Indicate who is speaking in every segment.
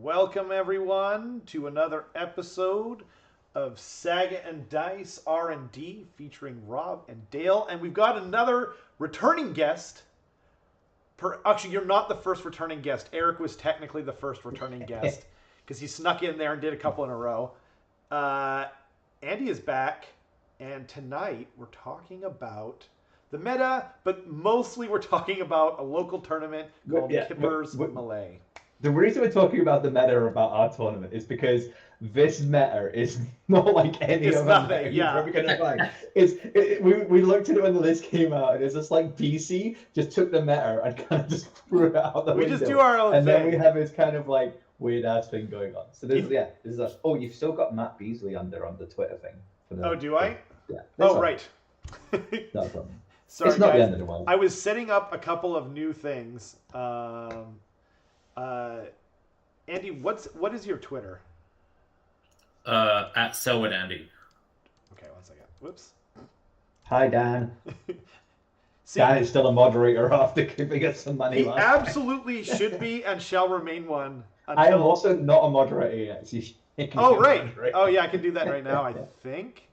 Speaker 1: Welcome everyone to another episode of Saga and Dice R&D featuring Rob and Dale, and we've got another returning guest. Actually, you're not the first returning guest. Eric was technically the first returning guest because he snuck in there and did a couple in a row. Andy is back, and tonight we're talking about the meta, but mostly we're talking about a local tournament called Kipper's Malay.
Speaker 2: The reason we're talking about the meta about our tournament is because this meta is not like any other meta you're ever going to find. We looked at it when the list came out, and it's just like DC just took the meta and kind of just threw it out the window.
Speaker 1: We just do our own
Speaker 2: thing.
Speaker 1: And
Speaker 2: then we have this kind of like weird-ass thing going on. So this is us. Oh, you've still got Matt Beasley on the Twitter thing.
Speaker 1: Do I?
Speaker 2: Yeah.
Speaker 1: Right.
Speaker 2: No problem.
Speaker 1: Sorry,
Speaker 2: it's not
Speaker 1: guys.
Speaker 2: the end of the world.
Speaker 1: I was setting up a couple of new things. Andy, what is your Twitter?
Speaker 3: At Selwood Andy.
Speaker 1: Okay, 1 second. Whoops.
Speaker 2: Hi, Dan. Dan is still a moderator after giving us some money.
Speaker 1: He absolutely should be and shall remain one.
Speaker 2: I am also not a moderator yet. So
Speaker 1: right. Oh yeah, I can do that right now. I think.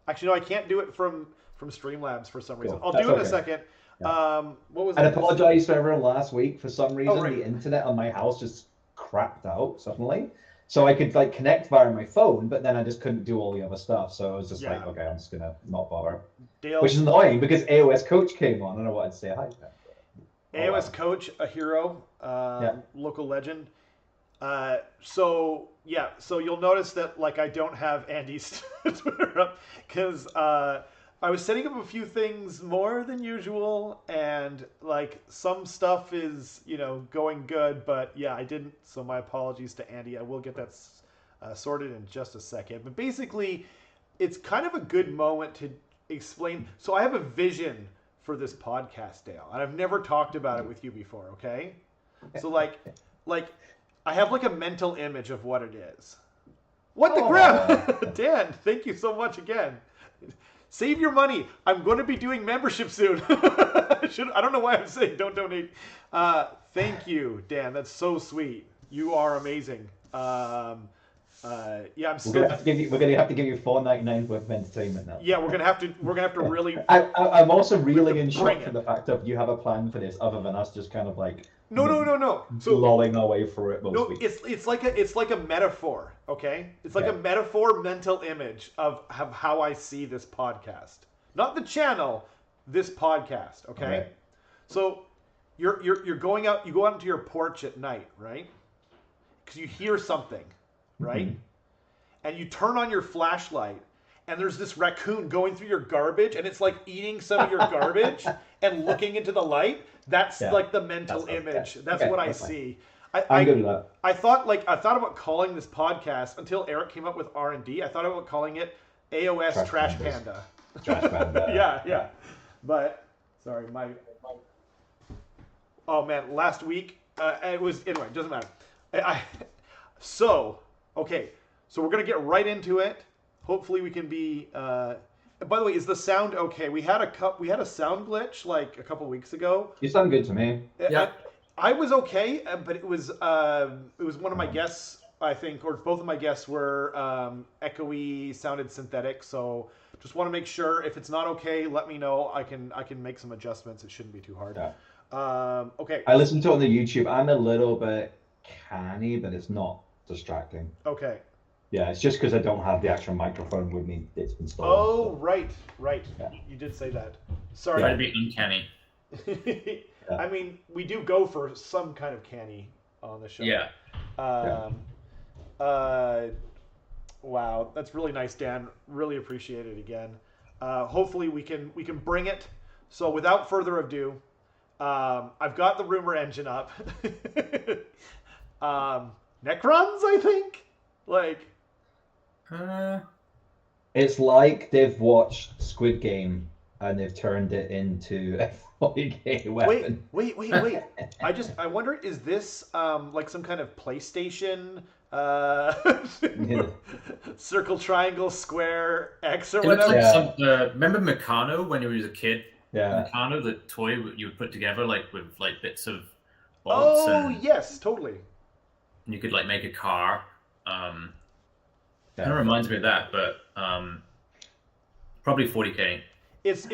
Speaker 1: Actually, no, I can't do it from Streamlabs for some reason. I'll do it in a second.
Speaker 2: Yeah.
Speaker 1: What was?
Speaker 2: I apologize to everyone last week. For some reason, the internet on my house just crapped out suddenly. So I could like connect via my phone, but then I just couldn't do all the other stuff. So I was just like, okay, I'm just gonna not bother. Dale, which is annoying because AoS Coach came on and I wanted to say hi.
Speaker 1: AoS Coach, a hero, local legend. So you'll notice that like I don't have Andy's Twitter up because I was setting up a few things more than usual, and like some stuff is going good, but I didn't. So my apologies to Andy. I will get that sorted in just a second. But basically, it's kind of a good moment to explain. So I have a vision for this podcast, Dale, and I've never talked about it with you before. Okay, so like I have like a mental image of what it is. What the crap, Dan? Thank you so much again. Save your money. I'm going to be doing membership soon. I don't know why I'm saying don't donate. Thank you, Dan. That's so sweet. You are amazing. I'm
Speaker 2: so. We're gonna have to give you $4.99 worth of entertainment now.
Speaker 1: Yeah, we're gonna have to really.
Speaker 2: I'm also reeling in shock for the fact that you have a plan for this, other than us just kind of like.
Speaker 1: No.
Speaker 2: So lolling our way through it most weeks.
Speaker 1: It's like a metaphor, okay? It's like a metaphor mental image of how I see this podcast. Not the channel, this podcast, okay?
Speaker 2: Right.
Speaker 1: So you're going out, you go out into your porch at night, right? Because you hear something, right? Mm-hmm. And you turn on your flashlight, and there's this raccoon going through your garbage, and it's like eating some of your garbage and looking into the light. That's like the mental image. That's what I see.
Speaker 2: I'm good with that.
Speaker 1: I thought about calling this podcast until Eric came up with R&D. I thought about calling it AoS Trash Panda.
Speaker 2: Trash Panda.
Speaker 1: yeah. But sorry, oh man, last week it was anyway. It doesn't matter. So we're gonna get right into it. Hopefully we can be. By the way, is the sound okay? We had a sound glitch like a couple weeks ago.
Speaker 2: You sound good to me.
Speaker 3: Yeah.
Speaker 1: I was okay, but it was one of my guests, I think, or both of my guests were echoey, sounded synthetic. So just want to make sure if it's not okay, let me know. I can make some adjustments. It shouldn't be too hard.
Speaker 2: Yeah.
Speaker 1: Okay.
Speaker 2: I listened to it on the YouTube. I'm a little bit canny, but it's not distracting.
Speaker 1: Okay.
Speaker 2: Yeah, it's just because I don't have the actual microphone with me. It's installed.
Speaker 1: Oh, so. Right.
Speaker 2: Yeah.
Speaker 1: You did say that. Sorry.
Speaker 3: Try to be uncanny.
Speaker 1: I mean, we do go for some kind of canny on the show.
Speaker 3: Yeah.
Speaker 1: Wow, that's really nice, Dan. Really appreciate it again. Hopefully we can bring it. So without further ado, I've got the rumor engine up. Necrons, I think.
Speaker 2: It's like they've watched Squid Game and they've turned it into a 40k weapon.
Speaker 1: Wait. I wonder, is this like some kind of PlayStation circle, triangle, square, X or whatever?
Speaker 3: Looks like remember Meccano when you were a kid?
Speaker 2: Yeah.
Speaker 3: Meccano, the toy you would put together like with like bits of bolts.
Speaker 1: Oh, yes, totally.
Speaker 3: and you could like make a car. Kind of reminds me of that, but probably 40K.
Speaker 1: It's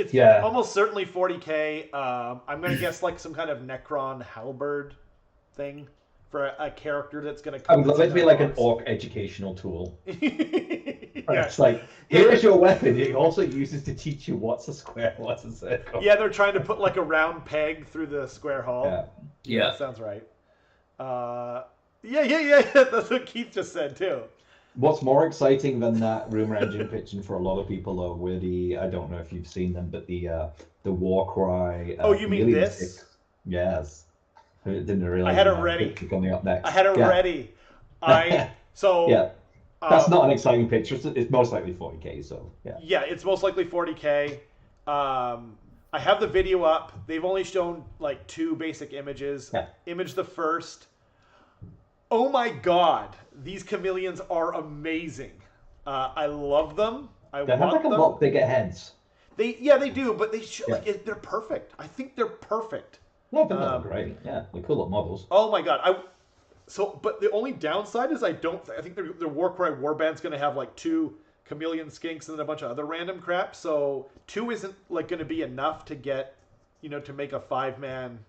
Speaker 1: almost certainly 40K. I'm gonna guess like some kind of Necron halberd thing for a character that's gonna come.
Speaker 2: I would love it to be like an orc educational tool.
Speaker 1: Yeah.
Speaker 2: It's like, here's your weapon. It also uses to teach you what's a square, what's a circle.
Speaker 1: Yeah, they're trying to put like a round peg through the square hole.
Speaker 3: Yeah.
Speaker 1: That sounds right. Yeah. That's what Keith just said too.
Speaker 2: What's more exciting than that rumor engine pitching for a lot of people though were I don't know if you've seen them, but the Warcry.
Speaker 1: Oh, you mean this?
Speaker 2: Stick. Yes. I didn't realize.
Speaker 1: I had it ready.
Speaker 2: Coming up next.
Speaker 1: I had it ready.
Speaker 2: Yeah. That's not an exciting picture. It's most likely 40K. So yeah.
Speaker 1: Yeah, it's most likely 40K. I have the video up. They've only shown like 2 basic images.
Speaker 2: Yeah.
Speaker 1: Image the first. Oh my god, these chameleons are amazing. I love them.
Speaker 2: They have like a lot bigger heads.
Speaker 1: They do, but they're perfect. I think they're perfect.
Speaker 2: No, I think they're great. Yeah, they're cool little models.
Speaker 1: Oh my god, but the only downside is I think their Warcry warband's going to have like 2 chameleon skinks and then a bunch of other random crap. So 2 isn't like going to be enough to get, to make a 5-man.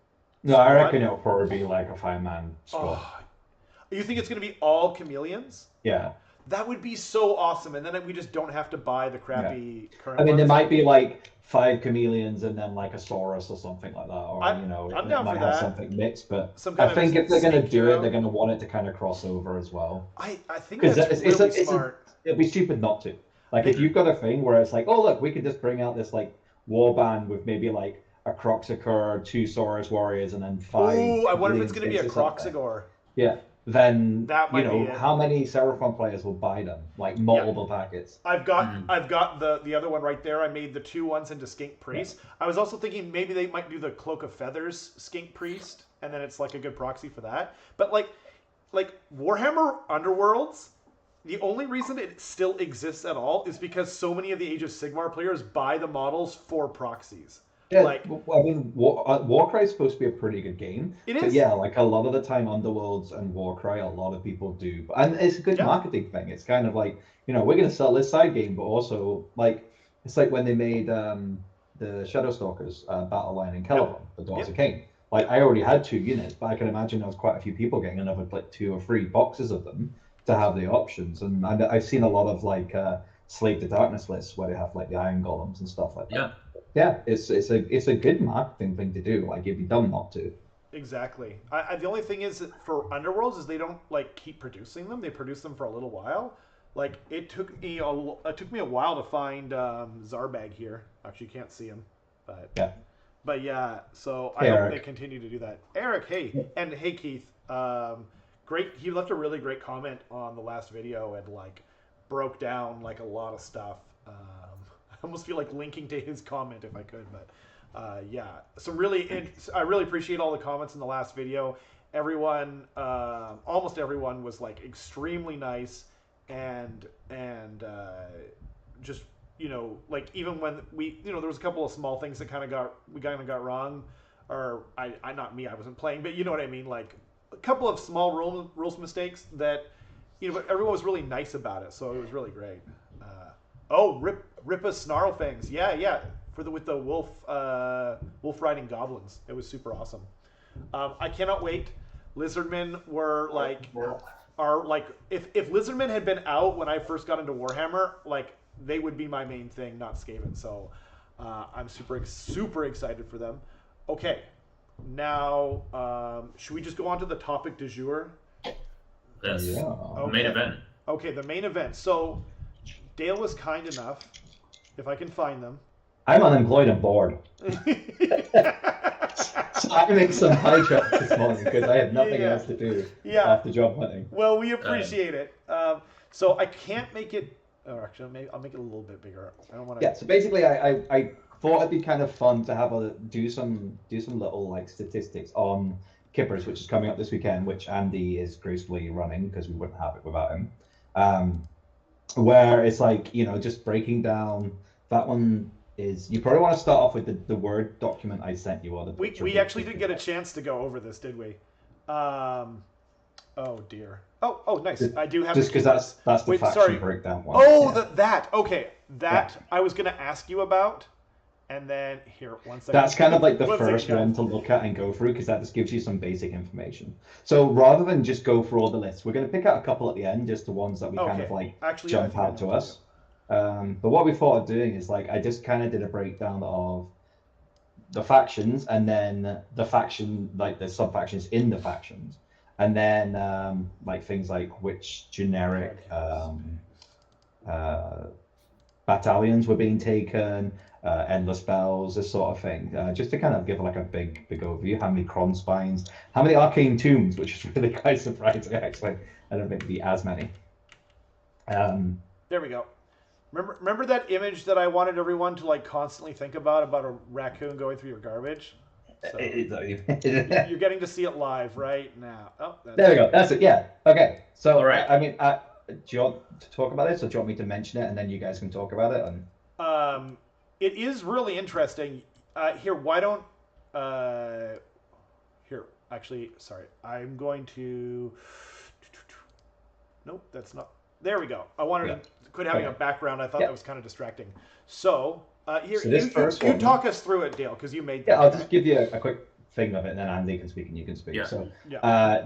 Speaker 2: No, squad. I reckon it'll probably be like a 5-man squad.
Speaker 1: Oh, you think it's going to be all chameleons?
Speaker 2: Yeah.
Speaker 1: That would be so awesome, and then we just don't have to buy the crappy current.
Speaker 2: I mean,
Speaker 1: ones.
Speaker 2: there might be like 5 chameleons and then like a Saurus or something like that, or
Speaker 1: I'm down
Speaker 2: might
Speaker 1: for
Speaker 2: have
Speaker 1: that.
Speaker 2: something mixed. But I think if they're going to do it, they're going to want it to kind of cross over as well.
Speaker 1: I think that's really smart.
Speaker 2: It'd be stupid not to. Like if you've got a thing where it's like, oh look, we could just bring out this like warband with maybe like a Croxicor, 2 Saurus warriors, and then 5.
Speaker 1: Ooh, I wonder if it's going to be a Croxigor.
Speaker 2: Yeah. Then
Speaker 1: that might be
Speaker 2: how many Seraphon players will buy them? Like multiple packets.
Speaker 1: I've got the other one right there. I made the 2 ones into Skink Priest. Yeah. I was also thinking maybe they might do the Cloak of Feathers Skink Priest, and then it's like a good proxy for that. But like Warhammer Underworlds, the only reason it still exists at all is because so many of the Age of Sigmar players buy the models for proxies.
Speaker 2: Yeah, I mean, Warcry is supposed to be a pretty good game.
Speaker 1: It is.
Speaker 2: But yeah, like a lot of the time, Underworlds and Warcry, a lot of people do. And it's a good marketing thing. It's kind of like, we're going to sell this side game, but also, like, it's like when they made the Shadowstalkers battle line in Caliban, the Daughters of Cain. Like, I already had 2 units, but I can imagine there was quite a few people getting another, like, 2 or 3 boxes of them to have the options. And I've seen a lot of, like, Slave to Darkness lists where they have, like, the Iron Golems and stuff like that.
Speaker 3: Yeah.
Speaker 2: Yeah, it's a good marketing thing to do. Like, it'd be dumb not to.
Speaker 1: Exactly. The only thing is for Underworlds is they don't like keep producing them. They produce them for a little while. Like it took me a while to find Zarbag here. Actually, you can't see him, but yeah. So I hope they continue to do that. Eric, hey, and hey Keith, great. He left a really great comment on the last video and like broke down like a lot of stuff. I almost feel like linking to his comment if I could, but I really appreciate all the comments in the last video. Everyone, almost everyone was like extremely nice and just like even when we there was a couple of small things that we kind of got wrong, or I wasn't playing, but you know what I mean, like a couple of small rules mistakes that but everyone was really nice about it, so it was really great. Rippa Snarlfangs. Yeah. With the wolf riding goblins. It was super awesome. I cannot wait. Lizardmen are like if Lizardmen had been out when I first got into Warhammer, like they would be my main thing, not Skaven. So I'm super excited for them. Okay. Now should we just go on to the topic du jour?
Speaker 3: Yes.
Speaker 2: Yeah.
Speaker 3: Okay. Main event.
Speaker 1: Okay, the main event. So Dale was kind enough, if I can find them.
Speaker 2: I'm unemployed and bored. So I make some high jumps this morning because I have nothing else to do after job hunting.
Speaker 1: Well, we appreciate it. So I can't make it. Or actually, I'll make it a little bit bigger. I don't want to.
Speaker 2: Yeah. So basically, I thought it'd be kind of fun to do some little like statistics on Kippers, which is coming up this weekend, which Andy is gracefully running because we wouldn't have it without him. Where it's like just breaking down that one. You probably want to start off with the Word document I sent you. Or the
Speaker 1: we actually did get a chance to go over this, did we? Oh dear. Oh, nice. I do have
Speaker 2: just because that's the
Speaker 1: Wait,
Speaker 2: faction
Speaker 1: sorry.
Speaker 2: breakdown one.
Speaker 1: Oh,
Speaker 2: Yeah.
Speaker 1: that. Okay, that
Speaker 2: Yeah.
Speaker 1: I was gonna ask you about, and then here, one second.
Speaker 2: That's kind of like the
Speaker 1: One second,
Speaker 2: first
Speaker 1: guys.
Speaker 2: one to look at and go through because that just gives you some basic information. So rather than just go through all the lists, we're going to pick out a couple at the end, just the ones that we kind of like
Speaker 1: Actually,
Speaker 2: jump out to us. But what we thought of doing is like I just kind of did a breakdown of the factions and then the faction, like the sub-factions in the factions, and then like things like which generic battalions were being taken, endless spells, this sort of thing, just to kind of give like a big overview. How many cron spines, how many arcane tombs, which is really quite surprising actually. I don't think it'd be as many.
Speaker 1: There we go. Remember that image that I wanted everyone to like constantly think about a raccoon going through your garbage? So, you're getting to see it live right now. Oh,
Speaker 2: there we go. That's it. Yeah. Okay. So, all right. I mean, do you want to talk about this, or do you want me to mention it, and then you guys can talk about it?
Speaker 1: And it is really interesting. Here, why don't here? Actually, sorry. I'm going to. Nope, that's not. There we go. I wanted to quit having a background. I thought that was kind of distracting. So here,
Speaker 2: so
Speaker 1: you talk us through it, Dale, because you made that.
Speaker 2: Yeah, I'll just give you a quick thing of it, and then Andy can speak and you can speak.
Speaker 3: Yeah.
Speaker 2: So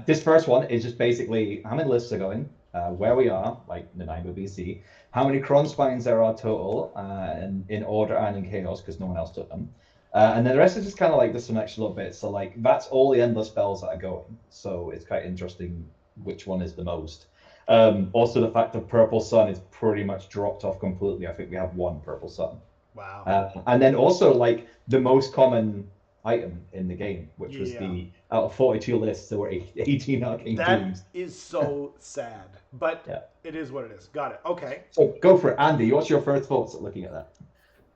Speaker 2: this first one is just basically how many lists are going, where we are, like Nanaimo, BC, how many cron spines there are total, and in order and in chaos, because no one else took them. And then the rest is just kind of like just some extra little bits. So like that's all the endless spells that are going. So it's quite interesting which one is the most. Also, the fact that Purple Sun is pretty much dropped off completely. I think we have one Purple Sun.
Speaker 1: Wow.
Speaker 2: And then also like the most common item in the game, which was out of 42 lists, there were 18 arcane tombs.
Speaker 1: That is so sad, but it is what it is. Got it. Okay.
Speaker 2: So go for it, Andy. What's your first thoughts at looking at that?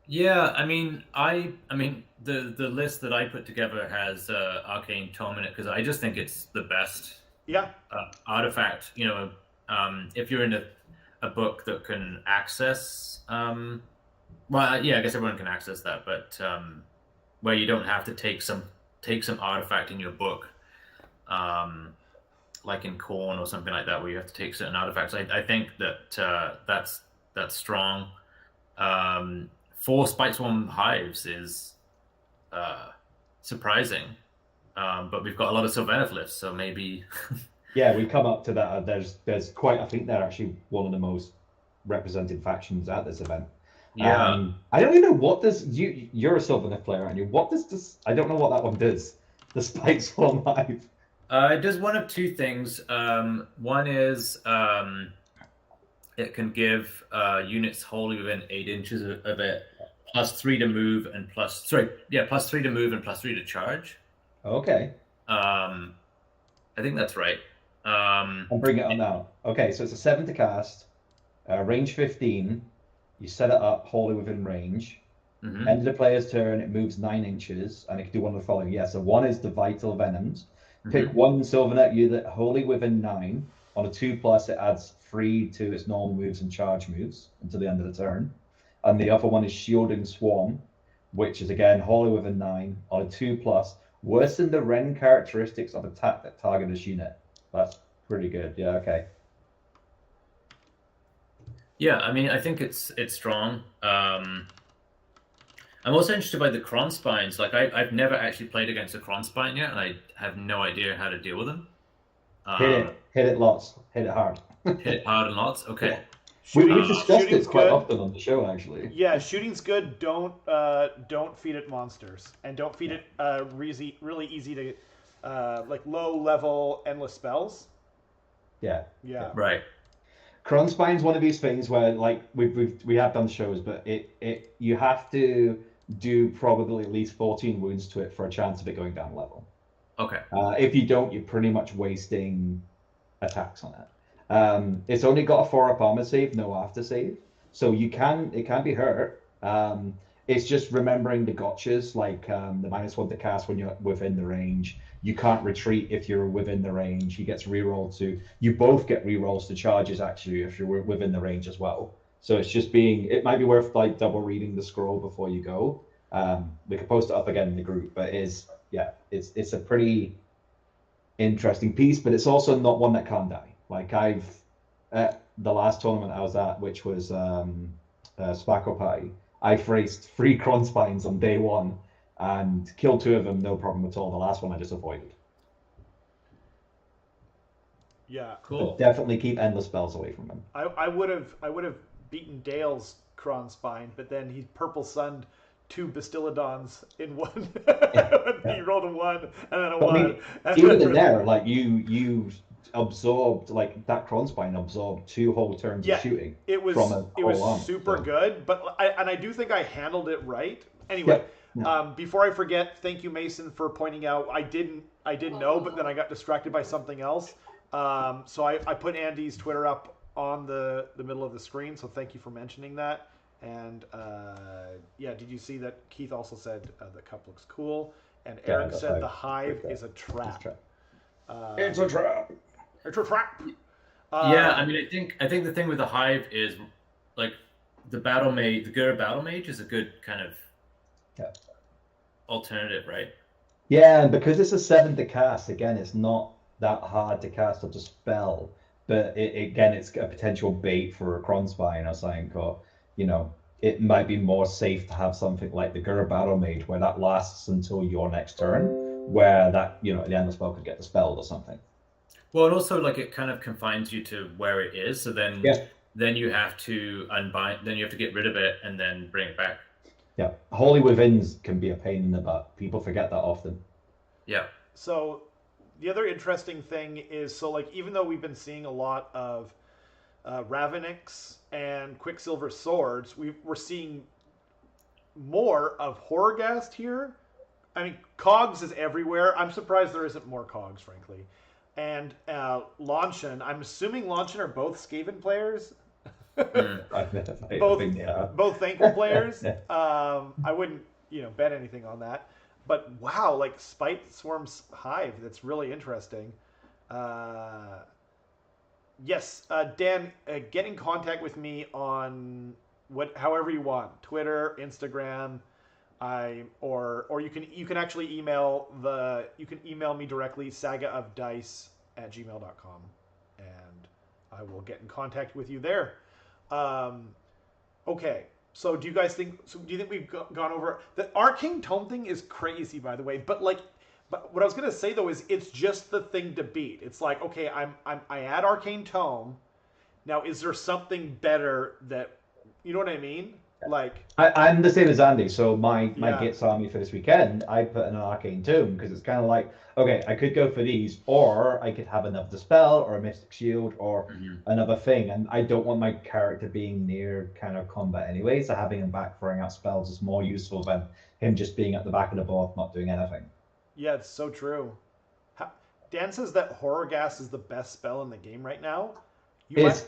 Speaker 3: Yeah, I mean, the list that I put together has Arcane Tome in it because I just think it's the best artifact. You know, if you're in a book that can access, well, yeah, I guess everyone can access that, but where you don't have to take some artifact in your book, like in Corn or something like that, where you have to take certain artifacts. I think that that's strong. 4 Spike Swarm Hives is surprising, but we've got a lot of Sylvaneth lifts, so maybe.
Speaker 2: Yeah, we come up to that. There's quite. I think they're actually one of the most represented factions at this event.
Speaker 3: Yeah.
Speaker 2: I don't even know what this. You're a Sylvaneth player, aren't you? What does this? I don't know what that one does. The Spike Swarm Hive.
Speaker 3: It does one of two things. One is it can give units wholly within 8 inches of it +3 to move and +3 to move and +3 to charge.
Speaker 2: Okay.
Speaker 3: I think that's right.
Speaker 2: I'll bring it on now. Okay, so it's a 7 to cast, range 15. You set it up wholly within range.
Speaker 3: Mm-hmm.
Speaker 2: End of the player's turn, it moves 9 inches, and it can do one of the following. Yeah, so one is the Vital Venoms. Pick one Sylvaneth unit wholly within 9. On a 2+, it adds 3 to its normal moves and charge moves until the end of the turn. And the other one is Shielding Swarm, which is again wholly within 9. On a 2+, worsen the Ren characteristics of attack that target this unit. That's pretty good. Yeah, okay.
Speaker 3: Yeah, I mean, I think it's strong. I'm also interested by the Cron Spines. Like, I've never actually played against a Cron Spine yet, and I have no idea how to deal with them.
Speaker 2: Hit it lots. Hit it hard.
Speaker 3: Hit it hard and lots? Okay.
Speaker 2: We discussed it quite often on the show, actually.
Speaker 1: Yeah, shooting's good. Don't feed it monsters, and don't feed it really easy to like low level endless spells.
Speaker 2: Yeah.
Speaker 3: Right.
Speaker 2: Cron Spine's one of these things where like we have done shows, but it you have to do probably at least 14 wounds to it for a chance of it going down level.
Speaker 3: Okay.
Speaker 2: If you don't, you're pretty much wasting attacks on it. It's only got a 4-up armor save, no after save, so it can be hurt. It's just remembering the gotchas, like the -1 to cast when you're within the range. You can't retreat if you're within the range. He gets rerolled to. You both get rerolls to charges actually if you're within the range as well. So it's just it might be worth like double reading the scroll before you go. We could post it up again in the group, but it's a pretty interesting piece, but it's also not one that can't die. Like at the last tournament I was at, which was Sparkle Party, I faced 3 Kronspines on day 1 and killed 2 of them, no problem at all. The last one I just avoided.
Speaker 1: Yeah,
Speaker 3: cool.
Speaker 2: But definitely keep endless spells away from them.
Speaker 1: I would have beaten Dale's Kronspine, but then he purple sunned 2 Bastillodons in one. He rolled a 1 and then a 1.
Speaker 2: I mean, even in there, like you absorbed, like that Kronspine absorbed 2 whole turns of shooting.
Speaker 1: It was super good, but I do think I handled it right. Anyway, before I forget, thank you, Mason, for pointing out I didn't know, but then I got distracted by something else. So I put Andy's Twitter up on the middle of the screen, so thank you for mentioning that. And did you see that Keith also said the cup looks cool, and Eric said the hive is a trap.
Speaker 2: It's a trap.
Speaker 1: It's a trap.
Speaker 3: I mean, I think the thing with the hive is like the battle mage, the Gura battle mage is a good kind of alternative, right?
Speaker 2: Yeah, and because it's a 7 to cast, again, it's not that hard to cast or to spell, but it's a potential bait for a Kronspine or something, or it might be more safe to have something like the Gura Battle Mage where that lasts until your next turn, where that at the end of the spell could get dispelled or something.
Speaker 3: Well, and also like it kind of confines you to where it is, so then you have to unbind, then you have to get rid of it and then bring it back.
Speaker 2: Yeah, Holy Withins can be a pain in the butt. People forget that often.
Speaker 3: Yeah.
Speaker 1: So the other interesting thing is, even though we've been seeing a lot of Ravenics and Quicksilver swords, we're seeing more of Horrorghast here. I mean, Cogs is everywhere. I'm surprised there isn't more Cogs, frankly. And Launchen, I'm assuming Launchen are both Skaven players. Both Thankful players. I wouldn't, bet anything on that. But wow, like Spite Swarm's hive, that's really interesting. Yes, Dan, get in contact with me on however you want, Twitter, Instagram, or you can actually email me directly, sagaofdice@gmail.com, and I will get in contact with you there. Okay. So do you think we've gone over the Arcane Tome thing? Is crazy, by the way, but what I was gonna say though is it's just the thing to beat. It's like, okay, I add Arcane Tome. Now, is there something better that, you know what I mean? Like
Speaker 2: I'm the same as Andy. So my Gits army for this weekend, I put in an Arcane Tome because it's kind of like, okay, I could go for these, or I could have another spell or a Mystic Shield or another thing, and I don't want my character being near kind of combat anyway. So having him back throwing out spells is more useful than him just being at the back of the board not doing anything.
Speaker 1: Yeah, it's so true. Dan says that Horrorghast is the best spell in the game right now. It's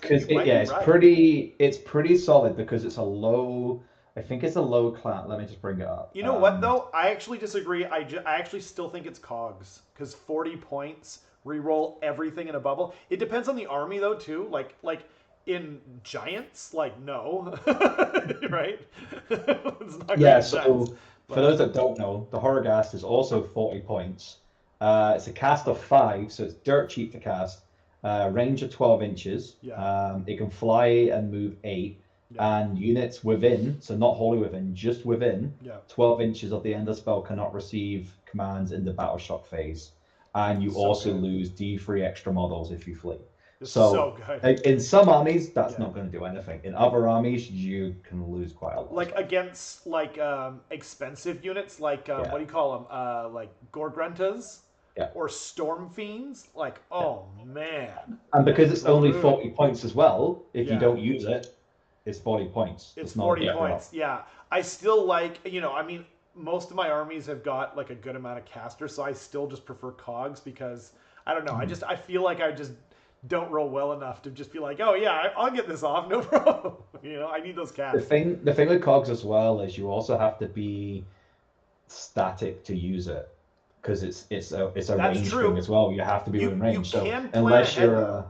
Speaker 1: pretty solid because it's a low. I think it's a low class. Let me just bring it up. You know what though? I actually disagree. I actually still think it's Cogs because 40 points, reroll everything in a bubble. It depends on the army though too. Like in Giants, no, right? It's not
Speaker 2: so for those that don't know, the Horrorghast is also 40 points. It's a cast of 5, so it's dirt cheap to cast. Range of 12 inches. It can fly and move 8. And units within, so not wholly within, just within 12 inches of the end of the spell cannot receive commands in the battle shock phase. And you also lose D3 extra models if you flee. So in some armies, that's not going to do anything. In other armies, you can lose quite a lot.
Speaker 1: Like against expensive units, what do you call them? Like Gorgruntas? Or Storm Fiends? Man.
Speaker 2: And because it's only 40 points as well, if you don't use it, it's 40 points.
Speaker 1: It's 40 points, yeah. I still most of my armies have got a good amount of casters, so I still just prefer Cogs because, I don't know, I feel like I just don't roll well enough to just be like, oh yeah, I'll get this off, no problem. I need those casts.
Speaker 2: The thing with Cogs as well is you also have to be static to use it. Because it's a range thing as well. You have to be in range. So unless you're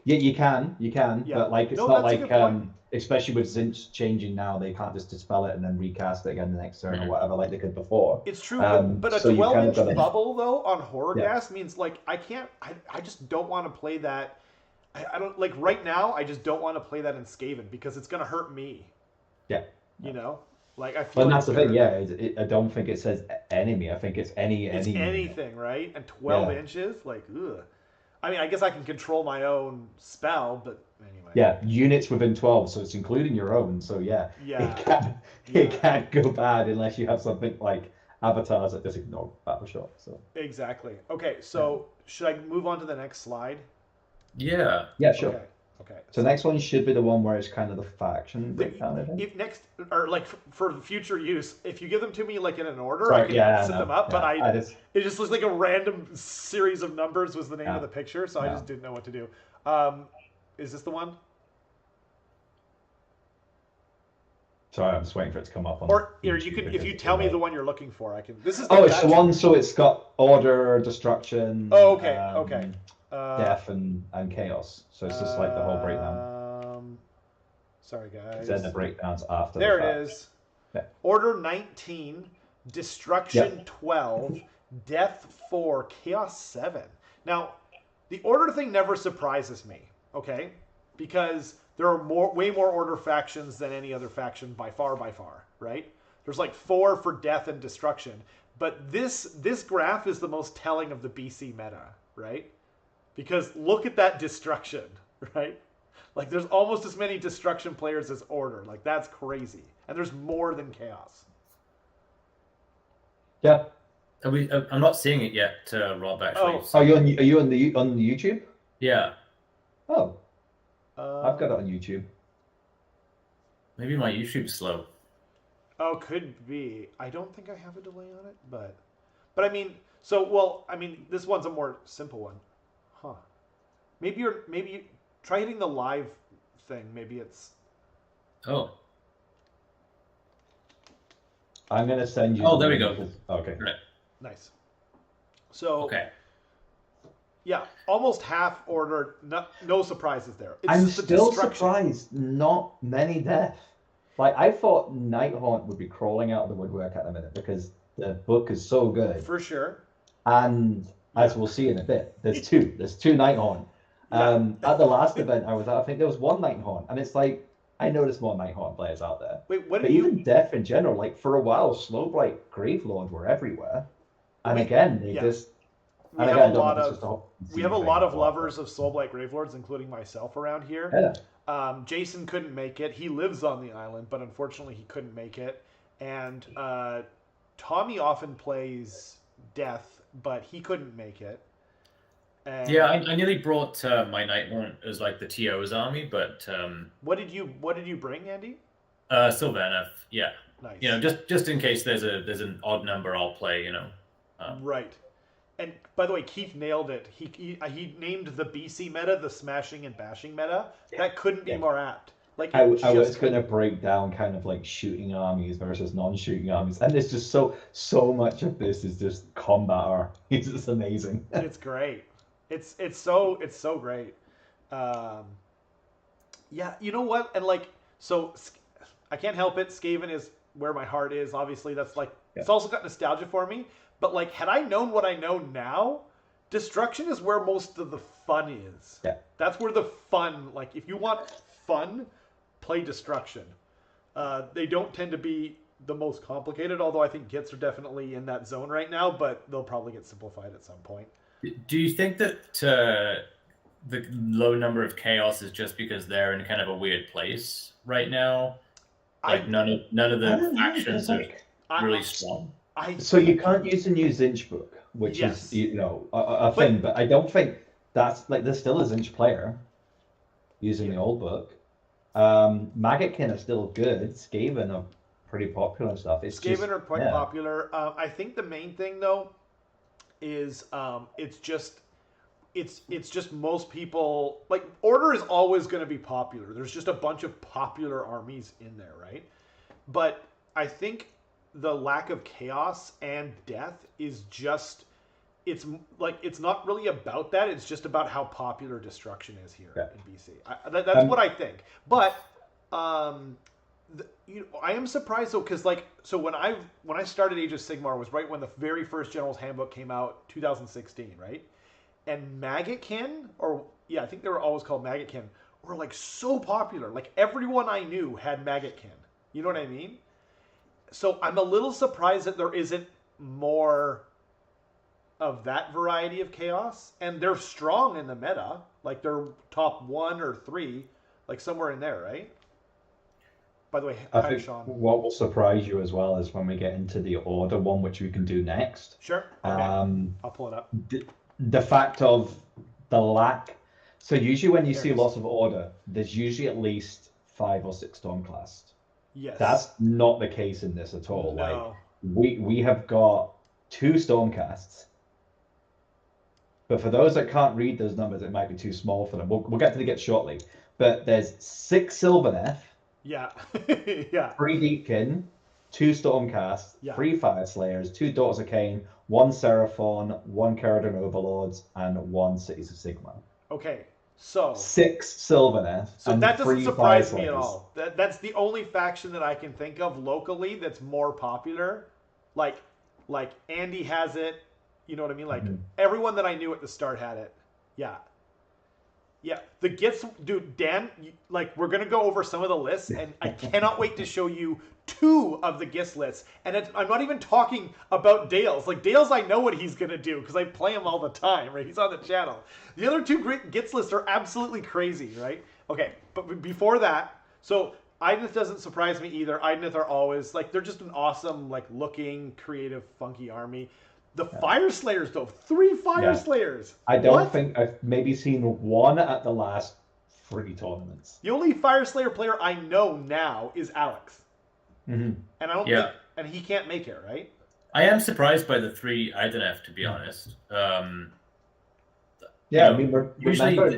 Speaker 2: Yeah, you can,
Speaker 1: Yeah.
Speaker 2: but like it's
Speaker 1: No,
Speaker 2: not
Speaker 1: that's a
Speaker 2: like
Speaker 1: good point.
Speaker 2: especially with Zinch changing now, they can't just dispel it and then recast it again the next turn or
Speaker 3: Mhm.
Speaker 2: whatever like they could before.
Speaker 1: It's true, but a
Speaker 2: So you kind of
Speaker 1: 12-inch
Speaker 2: got to,
Speaker 1: bubble though on horror
Speaker 2: yeah,
Speaker 1: gas means like I just don't want to play that. I don't like right now. I just don't want to play that in Skaven because it's gonna hurt me.
Speaker 2: yeah.
Speaker 1: You know, like I feel
Speaker 2: But
Speaker 1: like
Speaker 2: that's
Speaker 1: it's
Speaker 2: the
Speaker 1: gonna
Speaker 2: thing,
Speaker 1: hurt
Speaker 2: yeah.
Speaker 1: me.
Speaker 2: I don't think it says enemy. I think it's any
Speaker 1: It's
Speaker 2: unit.
Speaker 1: anything, right? And 12
Speaker 2: Yeah,
Speaker 1: inches, like, ugh. I mean, I guess I can control my own spell, but anyway.
Speaker 2: yeah. Units within 12, so it's including your own. So yeah, it
Speaker 1: Yeah,
Speaker 2: can it
Speaker 1: yeah,
Speaker 2: can't go bad unless you have something like avatars that just ignore battle shot. So
Speaker 1: exactly. Okay,
Speaker 2: yeah,
Speaker 1: so should I move on to the next slide?
Speaker 3: Yeah.
Speaker 2: yeah, sure.
Speaker 1: Okay, okay.
Speaker 2: So next one should be the one where it's kind of the faction
Speaker 1: The,
Speaker 2: breakdown, I think.
Speaker 1: if next or like for future use, if you give them to me like in an order, I
Speaker 2: Sorry,
Speaker 1: can
Speaker 2: yeah,
Speaker 1: set them
Speaker 2: no,
Speaker 1: up. But
Speaker 2: yeah. I just
Speaker 1: it just looks like a random series of numbers was the name of
Speaker 2: yeah,
Speaker 1: the picture, so I
Speaker 2: yeah.
Speaker 1: just didn't know what to do. Um, is this the one?
Speaker 2: Sorry, I'm just waiting for it to come up on
Speaker 1: Or you
Speaker 2: YouTube
Speaker 1: can, if
Speaker 2: because
Speaker 1: you
Speaker 2: it's
Speaker 1: tell me
Speaker 2: delayed.
Speaker 1: the one you're looking for, I can. This is
Speaker 2: Oh, it's the
Speaker 1: that's.
Speaker 2: one. So it's got order, destruction,
Speaker 1: Oh, okay, okay.
Speaker 2: death, and chaos. So it's just like the whole breakdown.
Speaker 1: Sorry,
Speaker 2: Because then the
Speaker 1: guys.
Speaker 2: breakdowns after the
Speaker 1: There it
Speaker 2: fact.
Speaker 1: is.
Speaker 2: Yeah.
Speaker 1: Order 19, Destruction
Speaker 2: Yep.
Speaker 1: 12, Death 4, Chaos 7. Now, the order thing never surprises me, okay? Because there are way more order factions than any other faction by far, right? There's like 4 for death and destruction. But this graph is the most telling of the BC meta, right? Because look at that destruction, right? Like there's almost as many destruction players as order. Like that's crazy. And there's more than chaos.
Speaker 2: Yeah.
Speaker 3: I'm not seeing it yet, Rob. Actually.
Speaker 1: Oh.
Speaker 3: So.
Speaker 2: Are you on the YouTube?
Speaker 3: Yeah.
Speaker 2: Oh. I've got it on YouTube.
Speaker 3: Maybe my YouTube's slow.
Speaker 1: Oh, could be. I don't think I have a delay on it, but I mean, this one's a more simple one. Huh. Maybe you try hitting the live thing. Maybe it's.
Speaker 3: Oh.
Speaker 2: I'm gonna send you.
Speaker 3: Oh, there we go.
Speaker 2: Okay.
Speaker 3: Right.
Speaker 1: Nice. So.
Speaker 3: Okay.
Speaker 1: Yeah, almost half order. No surprises there. It's
Speaker 2: I'm
Speaker 1: just the
Speaker 2: still
Speaker 1: destruction.
Speaker 2: surprised. Not many deaths. Like I thought, Nighthaunt would be crawling out of the woodwork at the minute because the book is so good.
Speaker 1: For sure.
Speaker 2: And as we'll see in a bit, there's two. There's two Nighthaunt.
Speaker 1: Yeah.
Speaker 2: At the last event I was at, I think there was one Nighthaunt, and it's like I noticed more Nighthaunt players out there.
Speaker 1: Wait, what
Speaker 2: but
Speaker 1: did
Speaker 2: even Death in general, like for a while, Snowblight Gravelord were everywhere, and again they just.
Speaker 1: We have a lot of lovers of Soulblight Gravelords, including myself around here.
Speaker 2: Yeah.
Speaker 1: Jason couldn't make it. He lives on the island, but unfortunately he couldn't make it. And Tommy often plays Death, but he couldn't make it. And
Speaker 3: yeah, I nearly brought my Nighthaunt as like the TO's army, but
Speaker 1: what did you bring, Andy?
Speaker 3: Sylvaneth, yeah.
Speaker 1: Nice.
Speaker 3: You know, just in case there's an odd number, I'll play. You know.
Speaker 1: Right. And by the way, Keith nailed it. He named the BC meta the smashing and bashing meta. That couldn't be more apt. Like
Speaker 2: I was going to break down kind of like shooting armies versus non-shooting armies, and there's just so much of this is just combat armies. It's amazing.
Speaker 1: It's great. It's so great. Yeah, you know what? And like so, I can't help it. Skaven is where my heart is. Obviously, that's like it's also got nostalgia for me. But like, had I known what I know now, destruction is where most of the fun is.
Speaker 2: Yeah.
Speaker 1: That's where the fun, like, if you want fun, play destruction. They don't tend to be the most complicated, although I think Gits are definitely in that zone right now, but they'll probably get simplified at some point.
Speaker 3: Do you think that the low number of chaos is just because they're in kind of a weird place right now? Like none of the factions are really strong.
Speaker 2: So you can't use the new Zinch book, which is a thing, but I don't think that's like there's still a Zinch player using the old book. Maggotkin are still good. Skaven are pretty popular and stuff.
Speaker 1: Skaven are quite popular. I think the main thing though is it's just most people like Order is always going to be popular. There's just a bunch of popular armies in there, right? But I think the lack of chaos and death is just it's like it's not really about that. It's just about how popular destruction is here in BC. That's what I think. But I am surprised though, because like so when I started Age of Sigmar was right when the very first General's Handbook came out, 2016, right? And Maggotkin, or yeah, I think they were always called Maggotkin, were like so popular. Like everyone I knew had Maggotkin. You know what I mean? So I'm a little surprised that there isn't more of that variety of chaos, and they're strong in the meta. Like they're top 1 or 3, like somewhere in there, right? By the way,
Speaker 2: I think Sean. What will surprise you as well is when we get into the order one, which we can do next.
Speaker 1: Sure. Okay. I'll pull it up.
Speaker 2: The fact of the lack. So usually when you see lots of order, there's usually at least 5 or 6 Stormcast.
Speaker 1: Yes.
Speaker 2: That's not the case in this at all.
Speaker 1: No.
Speaker 2: Like we have got 2 Stormcasts. But for those that can't read those numbers, it might be too small for them. We'll get to the Gits shortly. But there's 6 Sylvaneth.
Speaker 1: Yeah. Yeah.
Speaker 2: 3 Deepkin, 2 Stormcasts,
Speaker 1: yeah.
Speaker 2: 3 Fire Slayers, 2 Daughters of Cain, 1 Seraphon, 1 Caradon Overlords, and 1 Cities of Sigmar.
Speaker 1: Okay, so
Speaker 2: 6 Sylvaneth.
Speaker 1: So that doesn't surprise me at all. That's the only faction that I can think of locally that's more popular. Like Andy has it. You know what I mean? Like everyone that I knew at the start had it. Yeah. Yeah, the Gits, dude, Dan, like, we're going to go over some of the lists, and I cannot wait to show you 2 of the Gits lists. And I'm not even talking about Dales. Like, Dales, I know what he's going to do, because I play him all the time, right? He's on the channel. The other 2 great Gits lists are absolutely crazy, right? Okay, but before that, so Idoneth doesn't surprise me either. Idoneth are always, like, they're just an awesome, like, looking, creative, funky army. The Fire Slayers, though. 3 Fire Slayers.
Speaker 2: I don't think I've maybe seen 1 at the last 3 tournaments.
Speaker 1: The only Fire Slayer player I know now is Alex.
Speaker 2: Mm-hmm.
Speaker 1: And I don't think, and he can't make it, right?
Speaker 3: I am surprised by the 3 Idoneth, to be honest.
Speaker 2: I mean,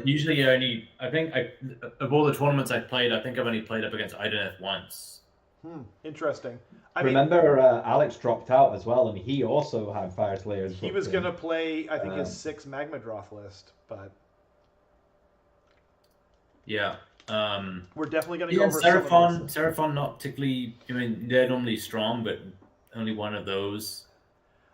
Speaker 3: usually only, I think of all the tournaments I've played, I think I've only played up against Idoneth once.
Speaker 1: Interesting.
Speaker 2: Remember, Alex dropped out as well, and he also had Fire Slayers.
Speaker 1: He was going to play, I think, his 6 Magmadroth list, but...
Speaker 3: Yeah.
Speaker 1: We're definitely going to go over
Speaker 3: Seraphon, not particularly... I mean, they're normally strong, but only one of those.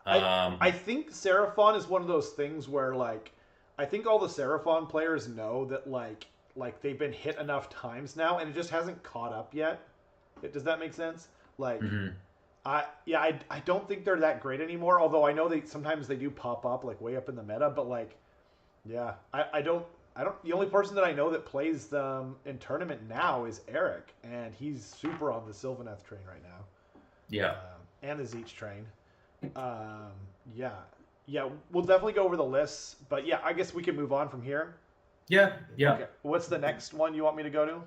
Speaker 1: I think Seraphon is one of those things where, like... I think all the Seraphon players know that, like they've been hit enough times now, and it just hasn't caught up yet. Does that make sense? Like, I don't think they're that great anymore. Although I know sometimes they do pop up like way up in the meta. But like, yeah, I don't. The only person that I know that plays them in tournament now is Eric, and he's super on the Sylvaneth train right now.
Speaker 3: Yeah,
Speaker 1: and the Zeech train. Yeah. We'll definitely go over the lists. But yeah, I guess we can move on from here.
Speaker 3: Yeah.
Speaker 1: Okay. What's the next one you want me to go to?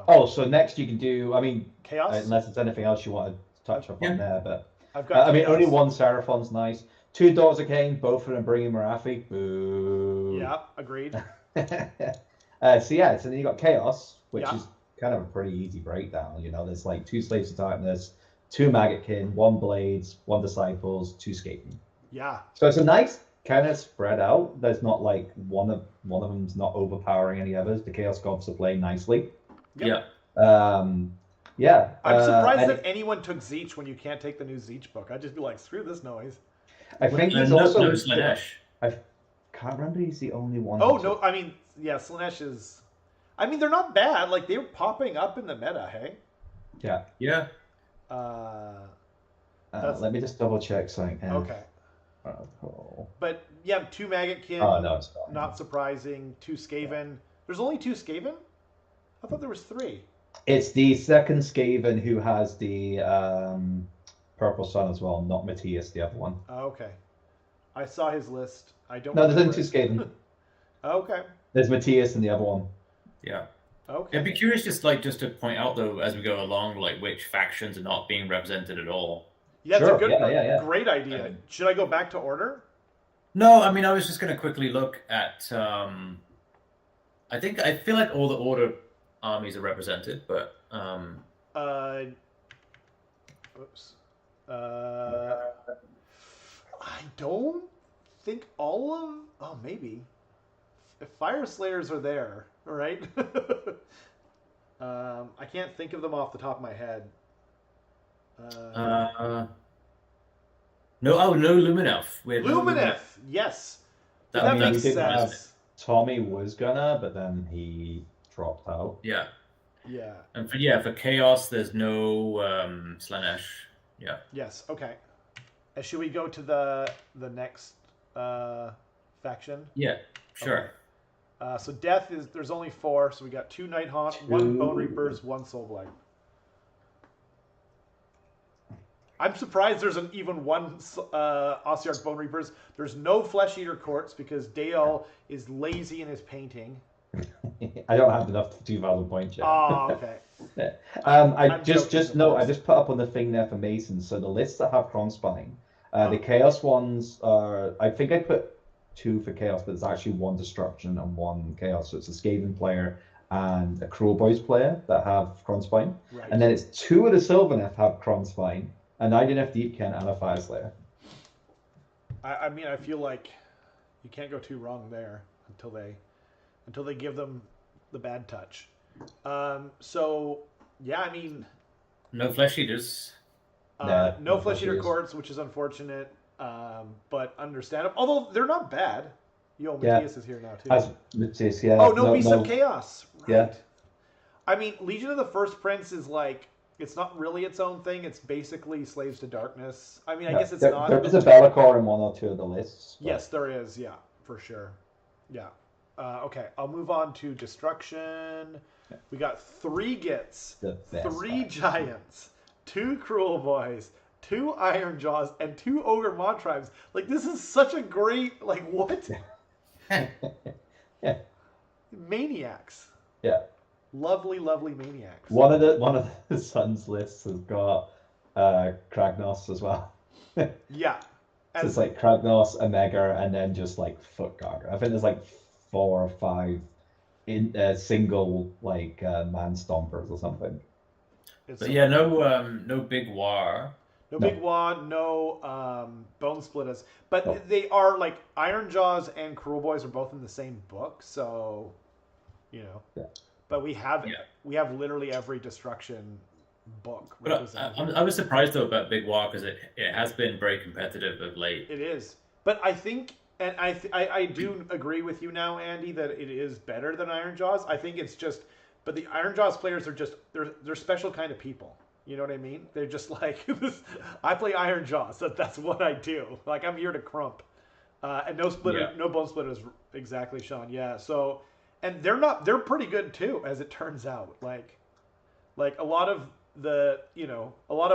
Speaker 2: So next you can do, I mean,
Speaker 1: Chaos?
Speaker 2: Unless there's anything else you want to touch up on there, but
Speaker 1: I've got
Speaker 2: I mean, only 1 Seraphon's nice. 2 Daughters of Cain, both of them bringing Marathi. Boo.
Speaker 1: Yeah, agreed.
Speaker 2: So then you got Chaos, which is kind of a pretty easy breakdown. You know, there's like 2 Slaves of Darkness, 2 Maggotkin, 1 Blades, 1 Disciples, 2 Skaten.
Speaker 1: Yeah.
Speaker 2: So it's a nice kind of spread out. There's not like one of them's not overpowering any others. The Chaos Gods are playing nicely.
Speaker 1: Yep.
Speaker 2: Yeah.
Speaker 1: I'm surprised that anyone took Zeech when you can't take the new Zeech book. I'd just be like, screw this noise.
Speaker 2: I think he's also...
Speaker 3: No Slaanesh.
Speaker 2: I can't remember he's the only one.
Speaker 1: Oh, no, I mean, yeah, Slaanesh is... I mean, they're not bad. Like, they're popping up in the meta, hey?
Speaker 2: Yeah.
Speaker 3: Yeah.
Speaker 2: Let me just double check something.
Speaker 1: Okay.
Speaker 2: Cool.
Speaker 1: But, yeah, 2 Maggotkin.
Speaker 2: Oh, no, it's fine.
Speaker 1: Not surprising. 2 Skaven. Yeah. There's only 2 Skaven? I thought there was 3.
Speaker 2: It's the second Skaven who has the Purple Sun as well, not Matthias, the other one.
Speaker 1: Oh, okay. I saw his list. I don't.
Speaker 2: No, there's only 2 Skaven.
Speaker 1: Okay.
Speaker 2: There's Matthias and the other one.
Speaker 3: Yeah.
Speaker 1: Okay.
Speaker 3: I'd be curious, just to point out though, as we go along, like which factions are not being represented at all.
Speaker 1: Yeah, that's a good, great idea. Should I go back to order?
Speaker 3: No, I mean I was just going to quickly look at. I feel like all the order armies are represented, but
Speaker 1: I don't think all of. Oh, maybe. If Fire Slayers are there, right? I can't think of them off the top of my head.
Speaker 3: No, no Lumineth. We had no
Speaker 1: Lumineth, yes.
Speaker 2: That makes sense. Tommy was gonna, but then he dropped out.
Speaker 3: Yeah.
Speaker 1: Yeah.
Speaker 3: And for Chaos, there's no Slanesh. Yeah.
Speaker 1: Yes. Okay. Should we go to the next faction?
Speaker 3: Yeah. Sure.
Speaker 1: Okay. So Death is there's only 4, so we got 2 Nighthaunt, 1 Bone Reapers, 1 Soulblight. I'm surprised there's even 1 Ossiarch Bone Reapers. There's no Flesh Eater Courts because Dale is lazy in his painting.
Speaker 2: I don't have enough 2,000 points yet.
Speaker 1: Oh, okay.
Speaker 2: I just put up on the thing there for Masons. So the lists that have Cronspine, the Chaos ones are. I think I put 2 for Chaos, but it's actually 1 Destruction and 1 Chaos. So it's a Skaven player and a Cruel Boys player that have Cronspine, right. And then it's 2 of the Sylvaneth have Cronspine, a 99th Deepkin and a Fire Slayer.
Speaker 1: I mean, I feel like you can't go too wrong there until they give them the bad touch. So yeah, I mean,
Speaker 3: no Flesh Eaters.
Speaker 1: No Flesh Eater Courts, which is unfortunate, but understandable. Although they're not bad. Yo, Matthias is here now too.
Speaker 2: Matthias, yeah.
Speaker 1: Oh, no Beast of Chaos. Right.
Speaker 2: Yeah.
Speaker 1: I mean, Legion of the First Prince is like, it's not really its own thing. It's basically Slaves to Darkness. I mean, I guess it's not.
Speaker 2: There is a Be'lakor in 1 or 2 of the lists.
Speaker 1: But... Yes, there is. Yeah, for sure. Yeah. Okay, I'll move on to Destruction. We got 3 Gits, 3 Giants, 2 Cruel Boys, 2 Iron Jaws, and 2 Ogre Mod Tribes. Like, this is such a great, like, what?
Speaker 2: Yeah.
Speaker 1: Maniacs.
Speaker 2: Yeah.
Speaker 1: Lovely, lovely maniacs.
Speaker 2: One of the Suns lists has got Kragnos as well.
Speaker 1: Yeah.
Speaker 2: So it's like Kragnos, Omega, and then just like Footguard. I think there's like 4 or 5 in single like man stompers or something.
Speaker 3: But yeah, no big war.
Speaker 1: No big war, no bone splitters. But they are like Iron Jaws and Cruel Boys are both in the same book, so you know.
Speaker 2: Yeah.
Speaker 1: But we have literally every destruction book.
Speaker 3: But I was surprised though about Big War because it has been very competitive of late.
Speaker 1: It is, but I think, and I do agree with you now, Andy, that it is better than Iron Jaws. I think it's just, but the Iron Jaws players are just they're special kind of people. You know what I mean? They're just like I play Iron Jaws. That's what I do. Like I'm here to crump, and no bone splitters. Exactly, Sean. Yeah. So. And they're pretty good too, as it turns out. Like a lot of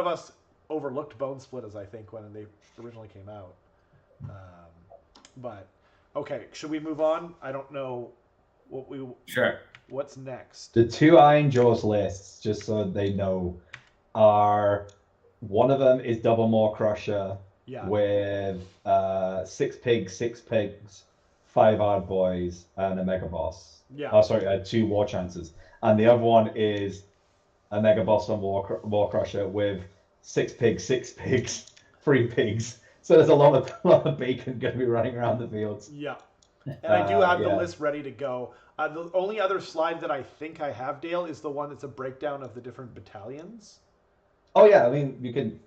Speaker 1: us overlooked Bone Splitters, I think, when they originally came out. But okay, should we move on? I don't know
Speaker 3: Sure.
Speaker 1: What's next?
Speaker 2: The 2 Iron Jaws lists, just so they know, are one of them is Double Maw Crusher with 6 pigs, 5 hard boys, and a Mega Boss.
Speaker 1: Yeah.
Speaker 2: Oh, sorry, 2 War Chances. And the other one is a Mega Boss and War Crusher with 6 pigs, 3 pigs. So there's a lot of bacon going to be running around the fields.
Speaker 1: Yeah. And I do have the list ready to go. The only other slide that I think I have, Dale, is the one that's a breakdown of the different battalions.
Speaker 2: Oh yeah, I mean you can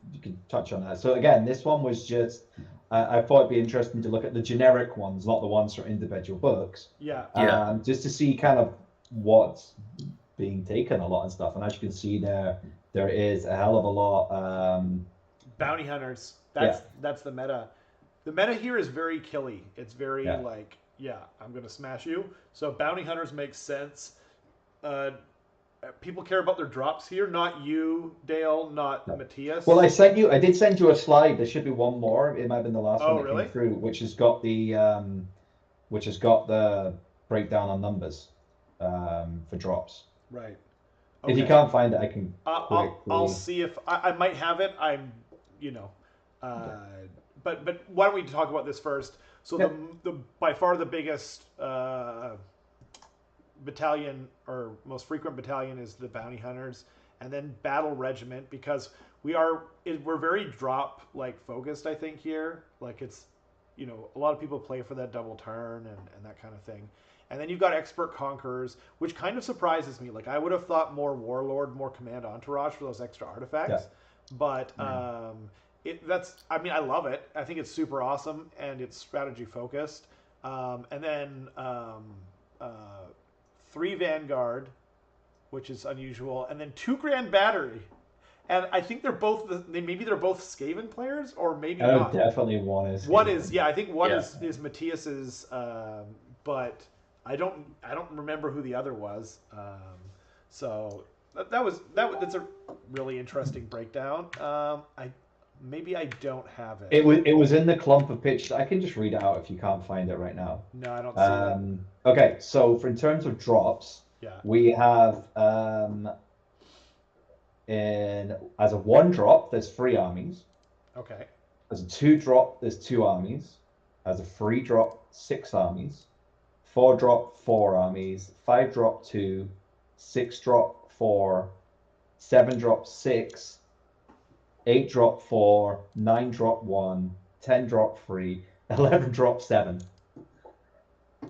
Speaker 2: touch on that. So again, this one was just I thought it'd be interesting to look at the generic ones, not the ones from individual books.
Speaker 1: Yeah.
Speaker 2: Just to see kind of what's being taken a lot and stuff. And as you can see there is a hell of a lot.
Speaker 1: Bounty hunters. That's the meta. The meta here is very killy. It's very like, I'm gonna smash you. So bounty hunters make sense. People care about their drops here, not you, Dale, not Matthias.
Speaker 2: Well, I did send you a slide. There should be one more. It might have been the last one that came through, which has got the breakdown on numbers for drops.
Speaker 1: Right.
Speaker 2: Okay. If you can't find it, I can.
Speaker 1: I'll see if I might have it. But why don't we talk about this first? So the by far the biggest battalion or most frequent battalion is the bounty hunters, and then battle regiment, because we're very drop focused, I think, here. Like it's, a lot of people play for that double turn and that kind of thing. And then you've got expert conquerors, which kind of surprises me. Like I would have thought more warlord, more command entourage for those extra artifacts. Yeah. But I love it. I think it's super awesome and it's strategy focused. And then 3 Vanguard, which is unusual, and then 2 Grand Battery. And I think they're both Skaven players, or maybe not.
Speaker 2: Definitely one is.
Speaker 1: One is, yeah. I think one is Matthias's, but I don't remember who the other was. So that's a really interesting breakdown. Maybe I don't have it.
Speaker 2: It was in the clump of pitch. I can just read it out if you can't find it right now.
Speaker 1: No, I don't see that.
Speaker 2: Okay, so in terms of drops, we have as a 1 drop, there's 3 armies.
Speaker 1: Okay.
Speaker 2: As a 2 drop, there's 2 armies. As a 3 drop, 6 armies. 4 drop, 4 armies. 5 drop, 2. 6 drop, 4. 7 drop, 6. 8 drop 4, 9 drop 1, 10 drop 3, 11 drop 7.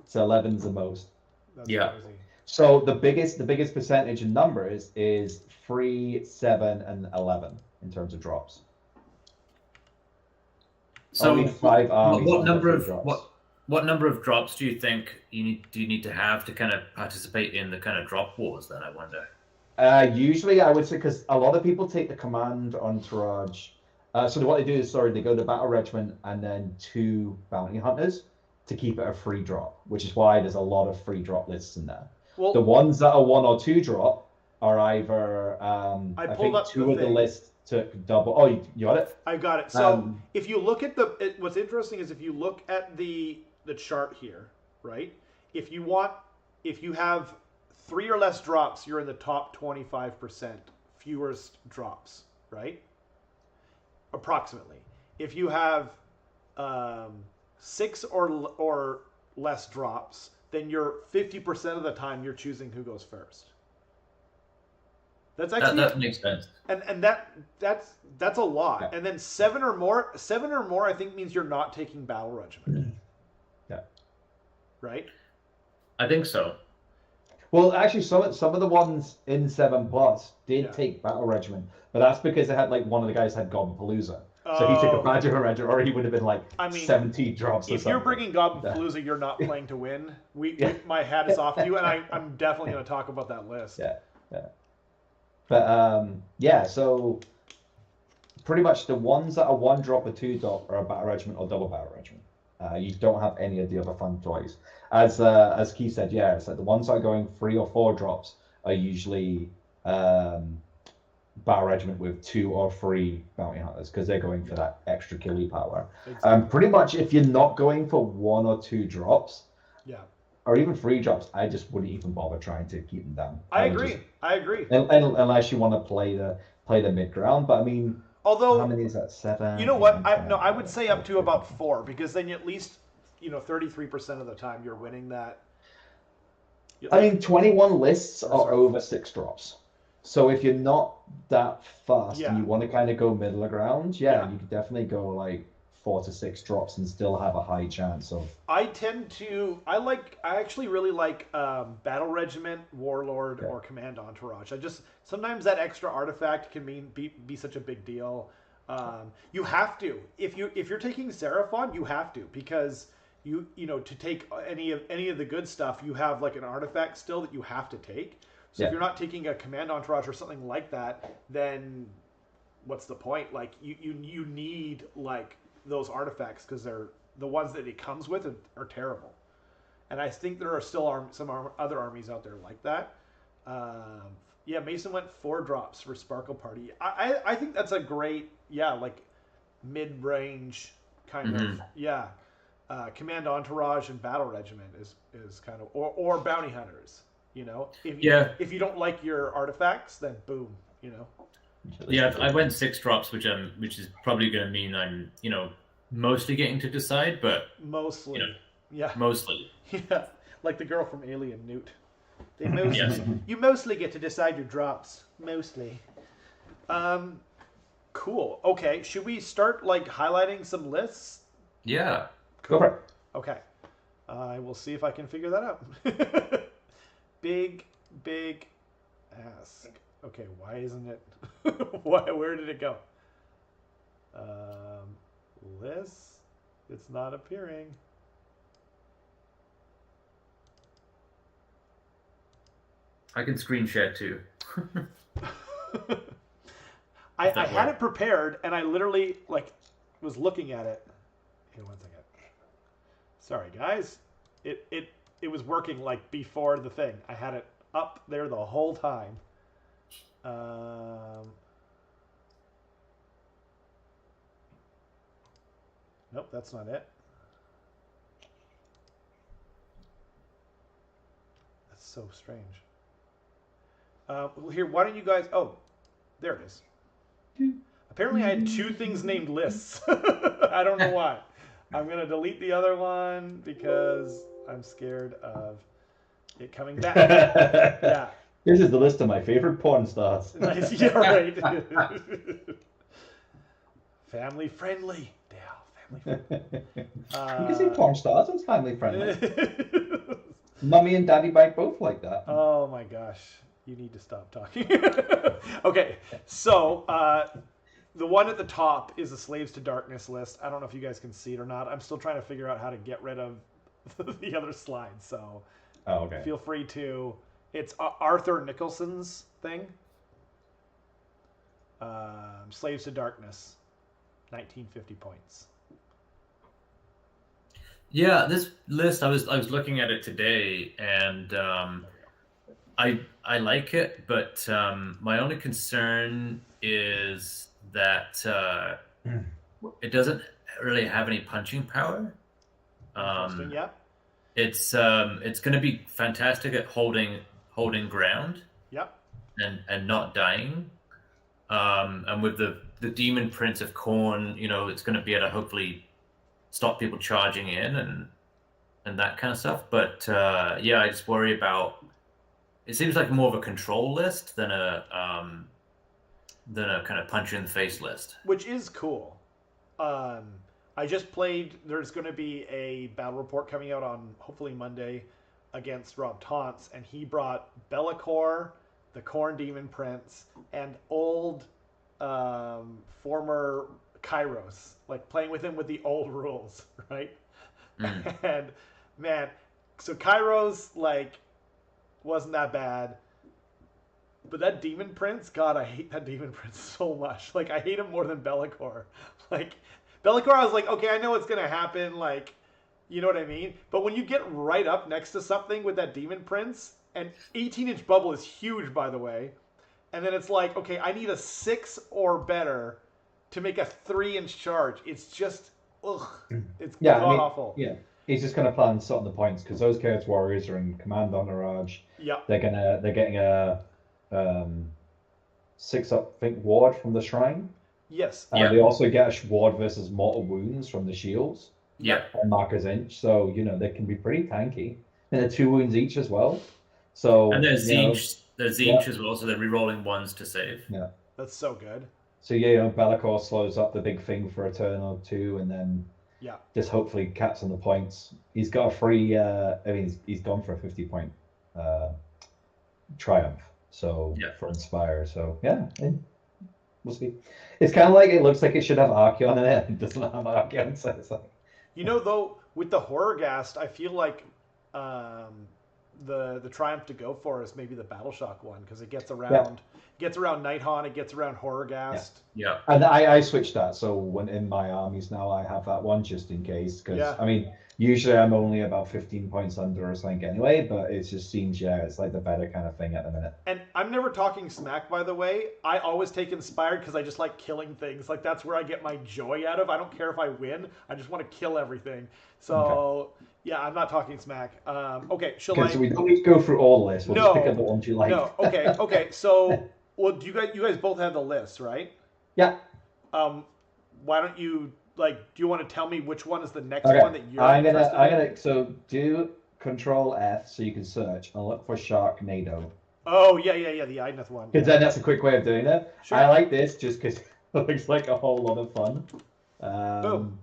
Speaker 2: So 11's the most.
Speaker 1: That's crazy.
Speaker 2: So the biggest percentage in numbers is 3, 7, and 11 in terms of drops.
Speaker 3: So
Speaker 2: only 5 armies.
Speaker 3: What number of drops do you think you need to have to kind of participate in the kind of drop wars? Then I wonder.
Speaker 2: Usually, I would say, because a lot of people take the command entourage. So what they do is, they go to battle regiment and then 2 bounty hunters to keep it a free drop, which is why there's a lot of free drop lists in there. Well, the ones that are 1 or 2 drop are either I think 2 of the list took double. Oh, you got it?
Speaker 1: I got it. So if you look at what's interesting is if you look at the chart here, right? If you have 3 or less drops, you're in the top 25%. Fewest drops, right? Approximately. If you have 6 or less drops, then you're 50% of the time you're choosing who goes first. That's actually
Speaker 3: that makes sense.
Speaker 1: And that's a lot. Yeah. And then 7 or more, I think means you're not taking battle regiment.
Speaker 2: Yeah.
Speaker 1: Right?
Speaker 3: I think so.
Speaker 2: Well, actually, some of the ones in 7+ did take battle regiment, but that's because they had one of the guys had Gobblepalooza, so he took a battle regiment, or he would have been 17 drops.
Speaker 1: If you're bringing Gobblepalooza, you're not playing to win. My hat is off to you, and I'm definitely going to talk about that list.
Speaker 2: Yeah. But so pretty much the ones that are 1 drop or 2 drop are a battle regiment or double battle regiment. You don't have any of the other fun toys. As Keith said, it's the ones that are going 3 or 4 drops are usually battle regiment with 2 or 3 bounty hunters, because they're going for that extra killy power. Exactly. Pretty much, if you're not going for 1 or 2 drops, or even 3 drops, I just wouldn't even bother trying to keep them down.
Speaker 1: I agree.
Speaker 2: Unless you want to play the mid ground, but I mean.
Speaker 1: Although,
Speaker 2: how many is that? 7?
Speaker 1: You know what? I would say up to about 4, because then at least 33% of the time you're winning that.
Speaker 2: I mean, 21 lists are over 6 drops. So if you're not that fast and you want to kind of go middle ground, you can definitely go 4 to 6 drops and still have a high chance of.
Speaker 1: I actually really like battle regiment, warlord, or command entourage. Sometimes that extra artifact can be such a big deal. You have to, if you're taking Seraphon, you have to, because to take any of the good stuff, you have an artifact still that you have to take. So if you're not taking a command entourage or something like that, then what's the point? You need those artifacts, because they're the ones that it comes with are terrible. And I think there are still some other armies out there like that. Mason went 4 drops for Sparkle Party. I think that's a great mid-range kind of command entourage and battle regiment is kind of or bounty hunters. If you don't like your artifacts, then boom.
Speaker 3: Yeah, I went 6 drops, which is probably going to mean I'm mostly getting to decide, but
Speaker 1: mostly,
Speaker 3: mostly,
Speaker 1: like the girl from Alien, Newt. They mostly you mostly get to decide your drops, mostly. Cool. Okay, should we start like highlighting some lists?
Speaker 3: Yeah.
Speaker 2: Cool. Go for it.
Speaker 1: Okay. I will see if I can figure that out. Big ask. Okay, why isn't it? Where did it go? Lists. It's not appearing.
Speaker 3: I can screen share too.
Speaker 1: I had it prepared, and I literally was looking at it. Here, 1 second. Sorry, guys. It was working before the thing. I had it up there the whole time. Nope, that's not it. That's so strange. Here, why don't you guys... Oh, there it is. Apparently I had 2 things named lists. I don't know why. I'm going to delete the other one because I'm scared of it coming back. Yeah.
Speaker 2: This is the list of my favorite porn stars.
Speaker 1: Nice. Yeah, right. Family friendly. Dale, family friendly.
Speaker 2: You can say porn stars. It's family friendly. Mummy and Daddy Bike both like that.
Speaker 1: Oh my gosh. You need to stop talking. Okay, so the one at the top is a Slaves to Darkness list. I don't know if you guys can see it or not. I'm still trying to figure out how to get rid of the other slides, so feel free to. It's Arthur Nicholson's thing. Slaves to Darkness, 1950 points.
Speaker 3: Yeah, this list, I was looking at it today, and I like it, but my only concern is that it doesn't really have any punching power.
Speaker 1: Yeah.
Speaker 3: It's going to be fantastic at holding ground.
Speaker 1: Yep.
Speaker 3: And not dying. And with the Demon Prince of Khorne, it's going to be able to hopefully stop people charging in and that kind of stuff. But I just worry about. It seems like more of a control list than a kind of punch you in the face list.
Speaker 1: Which is cool. I just played. There's going to be a battle report coming out on hopefully Monday against Rob Taunts, and he brought Be'lakor, the Khorne Demon Prince, and old former Kairos, playing with him with the old rules, right? Mm. And man, so Kairos wasn't that bad. But that Demon Prince, God, I hate that Demon Prince so much. I hate him more than Be'lakor. Be'lakor, I was okay, I know what's going to happen. You know what I mean? But when you get right up next to something with that Demon Prince, and 18-inch bubble is huge, by the way, and then it's okay, I need a 6 or better to make a 3-inch charge. It's just, ugh. It's god-awful.
Speaker 2: Yeah. He's just going to plan sort of the points, because those Chaos Warriors are in Command Entourage.
Speaker 1: Yeah.
Speaker 2: They're getting a 6-up, I think, ward from the Shrine.
Speaker 1: Yes.
Speaker 2: They also get a ward versus mortal wounds from the shields.
Speaker 3: Yeah.
Speaker 2: And Marker's Inch, so they can be pretty tanky. And they're 2 wounds each as well. So
Speaker 3: and there's Zinch as well, so they're rerolling 1s to save.
Speaker 2: Yeah.
Speaker 1: That's so good.
Speaker 2: So Be'lakor slows up the big thing for a turn or 2, and then just hopefully caps on the points. He's got a free. He's gone for a 50-point triumph. So for Inspire. So we'll see. It's kind of it looks like it should have Archeon in it. It doesn't have Archeon, so it's
Speaker 1: though, with the Horrorghast, I feel like the triumph to go for is maybe the Battle Shock one, because it gets around Nighthaunt, it gets around Horrorghast.
Speaker 3: Yeah.
Speaker 2: And I switched that, so when in my armies now I have that one just in case, because usually I'm only about 15 points under or something anyway, but it just seems it's the better kind of thing at the minute.
Speaker 1: And I'm never talking smack, by the way. I always take Inspired because I just like killing things. That's where I get my joy out of. I don't care if I win. I just want to kill everything. So I'm not talking smack. Okay,
Speaker 2: So we don't need to go through all the lists. We'll just pick up the ones you like.
Speaker 1: No. Okay. So, do you guys both have the lists, right?
Speaker 2: Yeah.
Speaker 1: Why don't you do you want to tell me which one is the next one that you're interested in?
Speaker 2: Do Control F so you can search and look for Sharknado.
Speaker 1: Oh yeah, the Idneth one.
Speaker 2: Because then that's a quick way of doing it. Sure. I like this just because It looks like a whole lot of fun.
Speaker 1: Boom.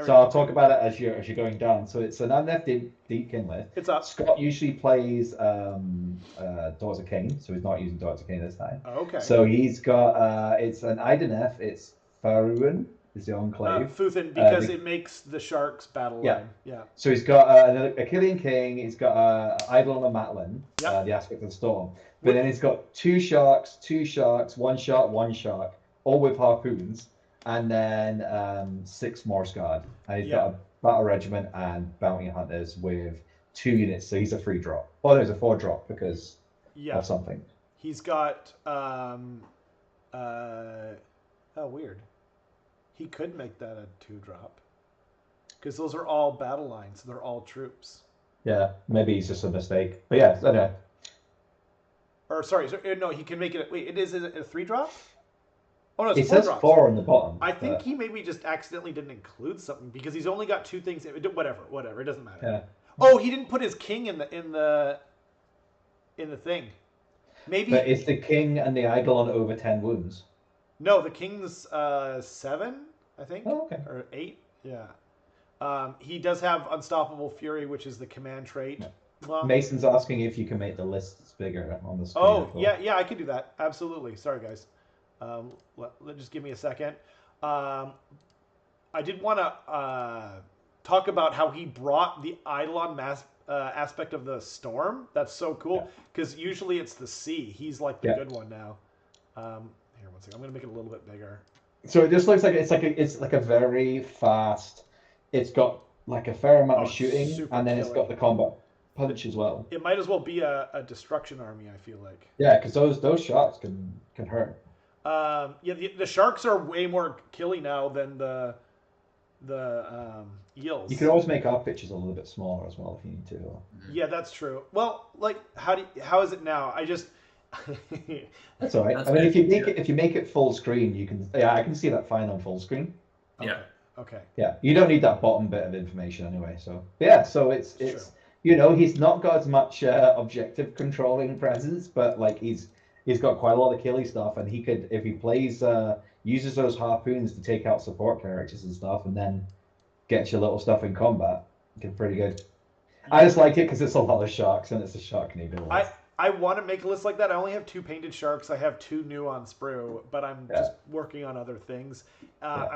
Speaker 2: So I'll talk about it as you're going down. So it's an unleft Deepkin list.
Speaker 1: It's up.
Speaker 2: Scott usually plays Daughters of Cain, so he's not using Daughters of Cain this time.
Speaker 1: Okay.
Speaker 2: So he's got it's an Idenef. It's Faruan is the enclave.
Speaker 1: Futhin, because it makes the Sharks battle line. Yeah.
Speaker 2: So he's got an Achillean King. He's got Eidolon and Matlin, the aspect of the storm. But then he's got two sharks, one shark, all with harpoons. And then 6 Morse Guard. And he's got a battle regiment and bounty hunters with 2 units. So he's a 3-drop. Oh, there's a 4-drop because of something.
Speaker 1: He's got weird. He could make that a 2-drop because those are all battle lines. They're all troops.
Speaker 2: Yeah, maybe it's just a mistake. But yeah, I don't know.
Speaker 1: Or sorry, no, he can make it. Wait, is it a 3-drop? Oh no,
Speaker 2: it says 4 on the bottom.
Speaker 1: I think he maybe just accidentally didn't include something because he's only got 2 things. Whatever, it doesn't matter.
Speaker 2: Yeah.
Speaker 1: Oh, he didn't put his king in the thing. Maybe.
Speaker 2: But is the king and the Eidolon over 10 wounds?
Speaker 1: No, the king's 7, I think.
Speaker 2: Oh, okay.
Speaker 1: Or 8. Yeah. He does have Unstoppable Fury, which is the command trait.
Speaker 2: Yeah.
Speaker 1: Well,
Speaker 2: Mason's asking if you can make the lists bigger on the screen.
Speaker 1: Oh, yeah, I can do that. Absolutely. Sorry, guys. Just give me a second. I did want to talk about how he brought the Eidolon aspect of the storm. That's so cool because usually it's the sea. He's like the good one now. Here, one second. I'm gonna make it a little bit bigger.
Speaker 2: So it just looks like it's like a very fast. It's got like a fair amount of shooting, and then it's got the combat punch as well.
Speaker 1: It might as well be a destruction army. I feel like.
Speaker 2: Yeah, because those shots can hurt.
Speaker 1: The sharks are way more killy now than the eels.
Speaker 2: You can always make our pitches a little bit smaller as well if you need to.
Speaker 1: Yeah, that's true. Well, like how is it now? I just
Speaker 2: that's all right. I mean, if you make it full screen, you can. Yeah, I can see that fine on full screen.
Speaker 3: Yeah.
Speaker 1: Okay.
Speaker 2: Yeah, you don't need that bottom bit of information anyway. So yeah, so it's he's not got as much objective controlling presence, but like he's got quite a lot of killy stuff, and he could, if he plays, uses those harpoons to take out support characters and stuff, and then gets your little stuff in combat. It's pretty good. I just like it because it's a lot of sharks, and it's a shark Navy list.
Speaker 1: I want to make a list like that. I only have 2 painted sharks. I have 2 new on sprue, but I'm just working on other things. I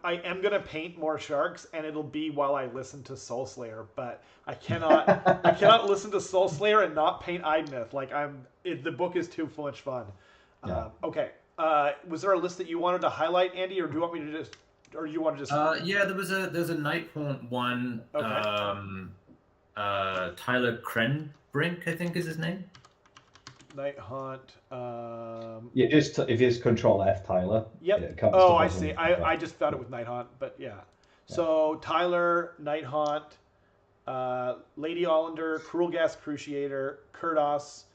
Speaker 1: am gonna paint more sharks, and it'll be while I listen to Soul Slayer. But I cannot listen to Soul Slayer and not paint Ideneth. Like the book is too much fun. Okay. Was there a list that you wanted to highlight, Andy, or do you want me to just, or you want to just?
Speaker 3: Yeah, there's a Nighthaunt one. Okay. Tyler Crenbrink, I think is his name.
Speaker 1: Nighthaunt.
Speaker 2: Yeah, just if you just Control F, Tyler.
Speaker 1: Yep. Oh, I see. I just found it with Nighthaunt, but yeah. So Tyler, Nighthaunt, Lady Ollander, Cruel Gas Cruciator, Kurdos,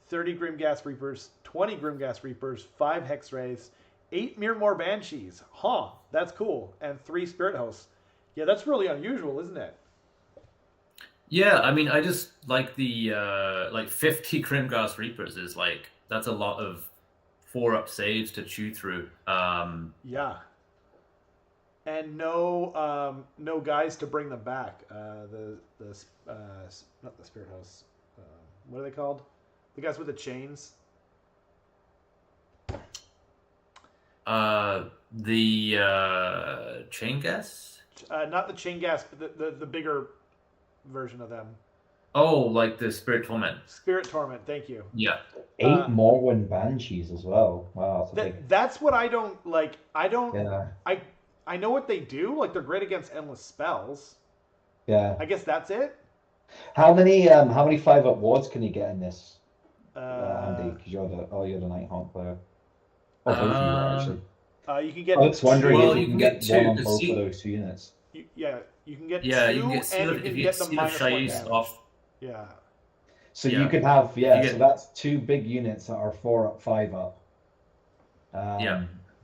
Speaker 1: 30 Grimgas Reapers, 20 Grimgas Reapers, 5 Hex Wraiths, 8 Mirmore Banshees. Huh, that's cool. And 3 Spirit Hosts. Yeah, that's really unusual, isn't it?
Speaker 3: Yeah, I mean, I just like the 50 Grimgas Reapers is like, that's a lot of 4-up saves to chew through.
Speaker 1: Yeah. And no guys to bring them back. Not the Spirit Hosts. What are they called? The guys with the chains.
Speaker 3: The chain gas?
Speaker 1: Not the chain gas, but the bigger version of them.
Speaker 2: Oh,
Speaker 3: like the Spirit Torment.
Speaker 1: Spirit Torment, thank you.
Speaker 3: Yeah.
Speaker 2: 8 Morrowind Banshees as well. Wow.
Speaker 1: That's what I don't like. I know what they do. Like they're great against endless spells.
Speaker 2: Yeah.
Speaker 1: I guess that's it.
Speaker 2: How many 5-up wards can you get in this, Andy? Because you're the Nighthaunt player. Oh, both of you are actually.
Speaker 1: You can get.
Speaker 2: I was wondering if you can get
Speaker 3: 2
Speaker 2: one on both of those 2 units.
Speaker 1: You can get 2,
Speaker 3: you can get
Speaker 1: and you can get the -1
Speaker 3: off.
Speaker 1: Yeah.
Speaker 2: So you could have so that's 2 big units that are 4-up, 5-up.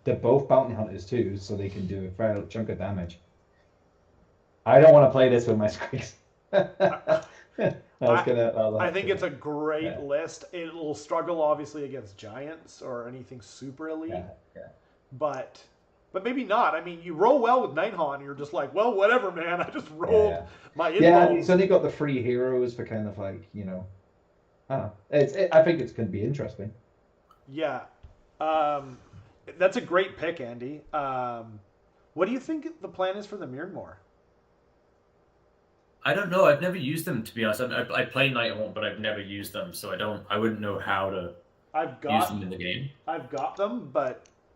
Speaker 2: They're both bounty hunters too, so they can do a fair chunk of damage. I don't want to play this with my squeaks.
Speaker 1: I think it's a great list. It'll struggle obviously against giants or anything super elite. but maybe not. I mean, you roll well with Nighthawk, and you're just like, well, whatever, man. I just rolled my info.
Speaker 2: Yeah, he's only got the free heroes for kind of like, you know, I think it's going to be interesting.
Speaker 1: Yeah. That's a great pick, Andy. What do you think the plan is for the Mirnmore?
Speaker 3: I don't know. I've never used them, to be honest. I play Nighthawk, but I've never used them, so I wouldn't know how to use them in the game.
Speaker 1: I've got them,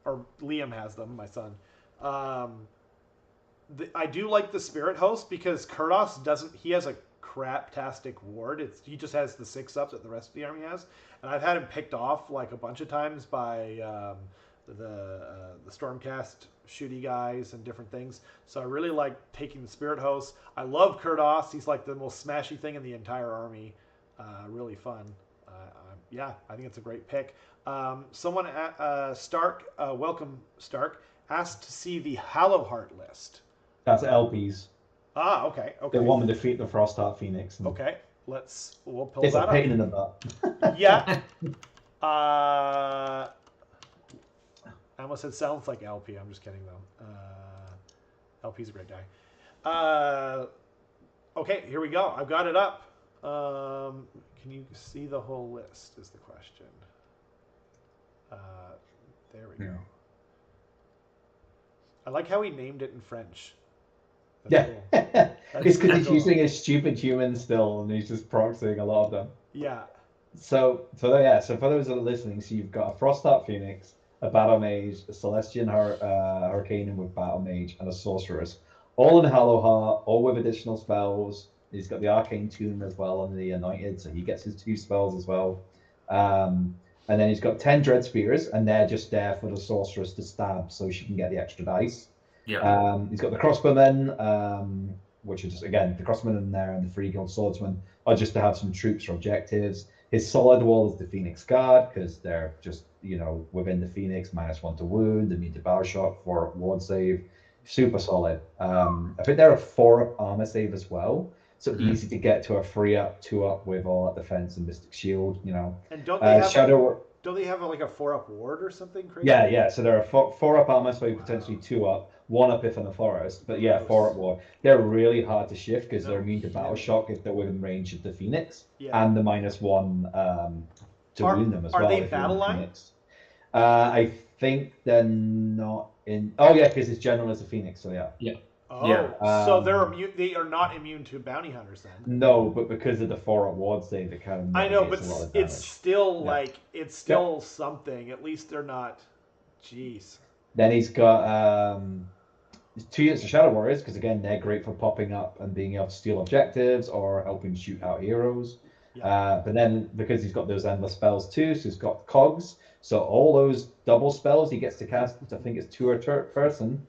Speaker 1: or Liam has them, my son. I do like the Spirit Host because Kurdos doesn't. He has a craptastic ward. He just has the 6-up that the rest of the army has, and I've had him picked off like a bunch of times by the Stormcast shooty guys and different things. So I really like taking the Spirit Host. I love Kurdos. He's like the most smashy thing in the entire army. Really fun. Yeah, I think it's a great pick. Someone Stark, welcome Stark, asked to see the Hallowheart list.
Speaker 2: That's LPs.
Speaker 1: Ah, okay.
Speaker 2: They want to defeat the Frostheart Phoenix.
Speaker 1: Okay, we'll pull
Speaker 2: that up. It's a pain in the butt.
Speaker 1: Yeah. I almost said sounds like LP. I'm just kidding though. LP's a great guy. Okay, here we go. I've got it up. Can you see the whole list is the question. There we go. I like how he named it in French.
Speaker 2: That's cool. It's because he's using a stupid human still, and he's just proxying a lot of them.
Speaker 1: Yeah.
Speaker 2: So for those that are listening, so you've got a Frostheart Phoenix, a Battle Mage, a Celestian Hurricane with Battle Mage, and a Sorceress, all in Hallowheart, all with additional spells. He's got the Arcane Tomb as well and the Anointed, so he gets his 2 spells as well. And then he's got 10 Dread Spears, and they're just there for the Sorceress to stab so she can get the extra dice.
Speaker 3: Yeah.
Speaker 2: He's got the Crossbowmen, which are just, again, the Crossbowmen in there and the Free Guild Swordsmen are just to have some troops or objectives. His solid wall is the Phoenix Guard, because they're just, within the Phoenix, -1 to wound, immune to battle shock, 4-up ward save. Super solid. I think they're a 4-up armor save as well. So easy to get to a 3-up, 2-up with all that defense and Mystic Shield,
Speaker 1: And don't they have
Speaker 2: Shadow...
Speaker 1: Don't they have like a 4-up ward or something crazy?
Speaker 2: Yeah. So they're a 4-up armor, so potentially 2-up, 1-up if in a forest. But yeah, 4-up ward. They're really hard to shift because they're immune to battle shock if they're within range of the Phoenix, and the -1 to wound them as well.
Speaker 1: Are they battle line?
Speaker 2: I think they're not in. Oh yeah, because it's general as a Phoenix. So yeah.
Speaker 3: Yeah.
Speaker 1: Oh, yeah. So they're immune. They are not immune to bounty hunters then.
Speaker 2: No, but because of the 4-up ward save, it kind of.
Speaker 1: I know, but it's still something. At least they're not. Jeez.
Speaker 2: Then he's got 2 units of Shadow Warriors because again they're great for popping up and being able to steal objectives or helping shoot out heroes. Yeah. But then because he's got those endless spells too, so he's got cogs. So all those double spells he gets to cast. I think it's 2 per person.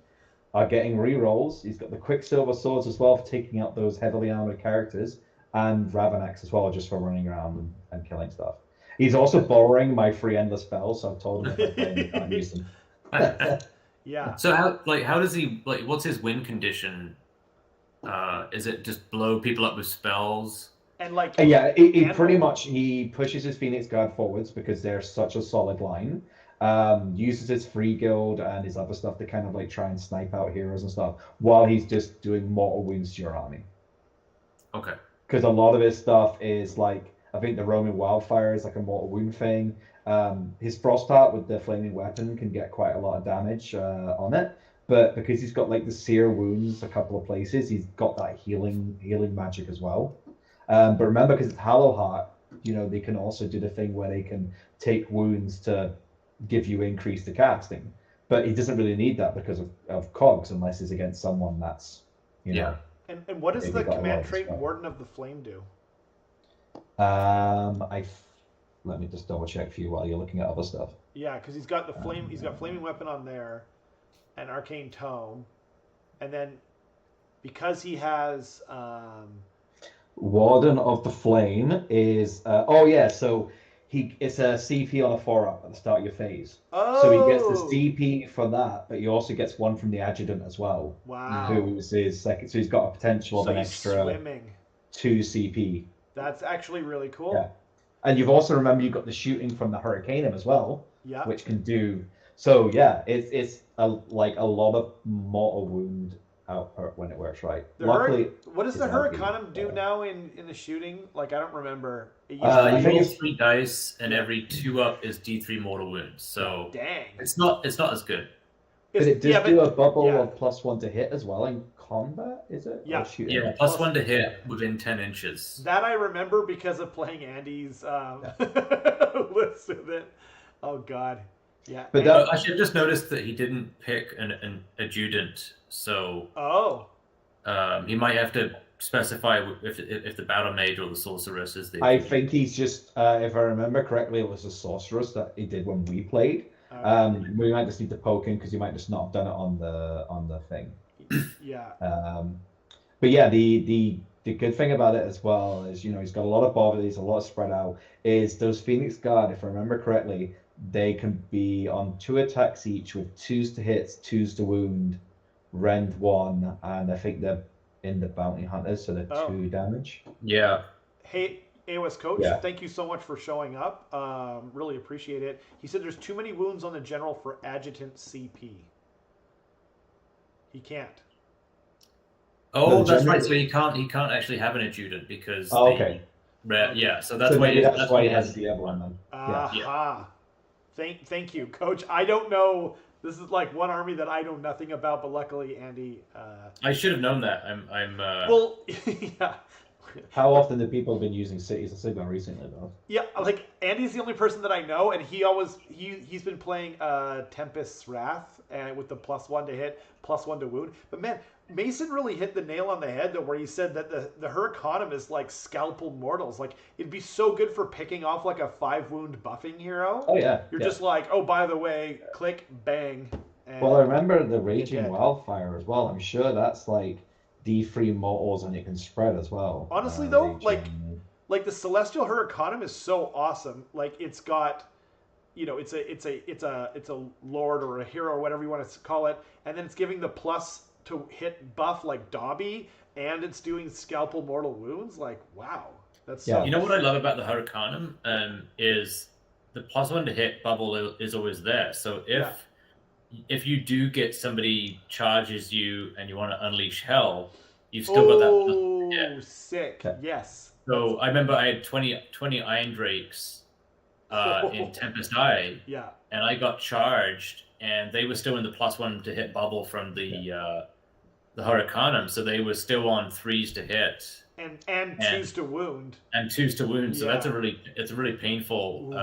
Speaker 2: Are getting rerolls. He's got the Quicksilver Swords as well for taking out those heavily armored characters, and Ravanax as well, just for running around and killing stuff. He's also borrowing my free endless spells, so I've told him if I play, he can't use them.
Speaker 1: Yeah.
Speaker 3: So how does he what's his win condition? Is it just blow people up with spells?
Speaker 1: And
Speaker 2: he pretty much he pushes his Phoenix Guard forwards because they're such a solid line. Uses his free guild and his other stuff to kind of try and snipe out heroes and stuff while he's just doing mortal wounds to your army.
Speaker 3: Okay.
Speaker 2: Because a lot of his stuff is I think the Roman Wildfire is like a mortal wound thing. His Frostheart with the flaming weapon can get quite a lot of damage on it, but because he's got the Seer Wounds a couple of places, he's got that healing magic as well. But remember, because it's Hallowheart, they can also do the thing where they can take wounds to give you increase to casting, but he doesn't really need that because of cogs unless he's against someone that's
Speaker 1: And what does the command trait Warden of the Flame do?
Speaker 2: Let me just double check for you while you're looking at other stuff.
Speaker 1: Yeah, because he's got the flame. He's got flaming weapon on there, and arcane tome, and then because he has
Speaker 2: Warden of the Flame is so. It's a CP on a 4-up at the start of your phase.
Speaker 1: Oh.
Speaker 2: So he gets the CP for that, but he also gets one from the adjutant as well.
Speaker 1: Wow.
Speaker 2: Who's his second. So he's got a potential of an extra
Speaker 1: swimming.
Speaker 2: 2 CP.
Speaker 1: That's actually really cool.
Speaker 2: Yeah. And you've also, remember, you've got the shooting from the Hurricaneum as well.
Speaker 1: Yeah.
Speaker 2: Which can do. So yeah, it's like a lot of mortal wound output when it works right. Luckily,
Speaker 1: what does the Hurricanum do now in the shooting? Like I don't remember.
Speaker 3: It used to you roll 3 dice, and every 2 up is D3 mortal wounds. So
Speaker 1: dang,
Speaker 3: it's not as good.
Speaker 2: But it does do a bubble of +1 to hit as well in combat, is it?
Speaker 1: Yeah,
Speaker 3: yeah, +1 to hit within 10 inches.
Speaker 1: That I remember because of playing Andy's list with it. Oh God, yeah.
Speaker 3: But I should have just noticed that he didn't pick an adjutant, so he might have to specify if the battle mage or the sorceress is the.
Speaker 2: I think he's just, if I remember correctly, it was the sorceress that he did when we played. We might just need to poke him because he might just not have done it on the thing.
Speaker 1: Yeah.
Speaker 2: But yeah, the good thing about it as well is, he's got a lot of bother, he's a lot spread out. Is those Phoenix Guard, if I remember correctly, they can be on 2 attacks each with 2s to hits, 2s to wound, rend 1, and I think they're in the bounty hunters, so they're 2 damage.
Speaker 3: Yeah.
Speaker 1: Hey, AoS Coach, thank you so much for showing up. Really appreciate it. He said there's too many wounds on the general for adjutant CP. He can't.
Speaker 3: Oh, that's right. So he can't actually have an adjutant because.
Speaker 2: Okay.
Speaker 3: Yeah, so that's why he has
Speaker 2: the other one then.
Speaker 1: Yeah. Thank you, Coach. I don't know. This is like one army that I know nothing about, but luckily Andy.
Speaker 3: I should have known that. I'm.
Speaker 1: Well, yeah.
Speaker 2: How often have people been using Cities of Sigmar recently, though?
Speaker 1: Yeah, like Andy's the only person that I know, and he's been playing Tempest's Wrath and with the +1 to hit, +1 to wound. But man, Mason really hit the nail on the head though, where he said that the Hurricanum is like scalpel mortals. Like it'd be so good for picking off like a 5 wound buffing hero.
Speaker 2: Oh yeah.
Speaker 1: You're just like, oh, by the way, click, bang.
Speaker 2: Well, I remember the Raging Wildfire as well. I'm sure that's like D3 mortals and it can spread as well.
Speaker 1: Honestly though, like the Celestial Hurricanum is so awesome. Like it's got, it's a lord or a hero or whatever you want to call it, and then it's giving the plus to hit buff like Dobby, and it's doing scalpel mortal wounds. Like wow, that's so.
Speaker 3: You know what I love about the Hurricanum is the +1 to hit bubble is always there. So if you do get somebody charges you and you want to unleash hell, you've still got that.
Speaker 1: Oh, sick! Yes.
Speaker 3: So I remember I had 20 Iron Drakes in Tempest Eye.
Speaker 1: Yeah.
Speaker 3: And I got charged, and they were still in the +1 to hit bubble from the Hurricanum, so they were still on 3s to hit.
Speaker 1: And 2s to wound.
Speaker 3: And 2s to wound. So that's a really painful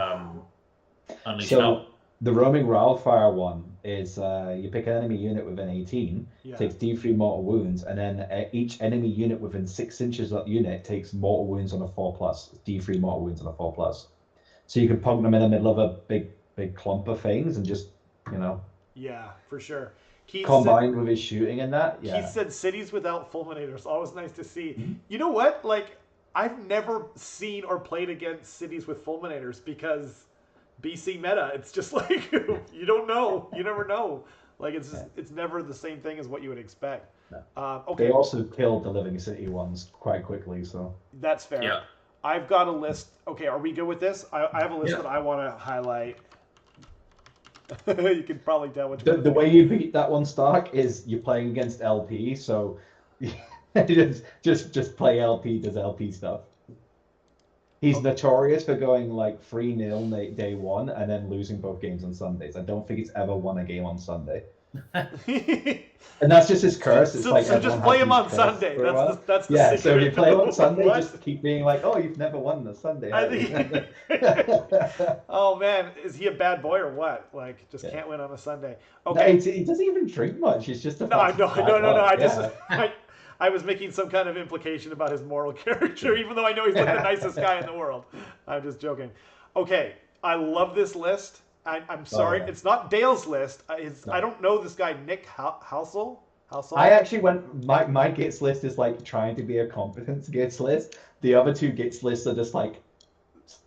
Speaker 3: unleash
Speaker 2: so,
Speaker 3: hell.
Speaker 2: The Roaming Wildfire one is you pick an enemy unit within 18, takes D3 mortal wounds, and then each enemy unit within 6 inches of that unit takes mortal wounds on a 4+, D3 mortal wounds on a 4+. So you can punk them in the middle of a big clump of things and just,
Speaker 1: Yeah, for sure.
Speaker 2: Combined with his shooting and that,
Speaker 1: He said cities without fulminators. Always nice to see. Mm-hmm. You know what? Like, I've never seen or played against cities with fulminators because BC meta, it's just like you don't know, you never know. Like it's never the same thing as what you would expect.
Speaker 2: No. Okay. They also killed the Living City ones quite quickly, so
Speaker 1: that's fair. Yeah. I've got a list. Okay, are we good with this? I have a list that I want to highlight. You can probably tell which
Speaker 2: the way you beat that one, Stark, is you're playing against LP, so just play LP, does LP stuff. He's notorious for going like 3-0 day one and then losing both games on Sundays. I don't think he's ever won a game on Sunday. And that's just his curse. It's
Speaker 1: so just play him on Sunday. That's the secret.
Speaker 2: So if you play him on Sunday, just keep being like, oh, you've never won the Sunday.
Speaker 1: Oh man, is he a bad boy or what? Like, just can't win on a Sunday. Okay.
Speaker 2: No, he doesn't even drink much. He's just a
Speaker 1: no. I was making some kind of implication about his moral character, even though I know he's like the nicest guy in the world. I'm just joking. Okay, I love this list. I'm sorry, it's not Dale's list. I don't know this guy, Nick Halsall.
Speaker 2: I actually went. My Gits list is like trying to be a competence Gits list. The other 2 Gits lists are just like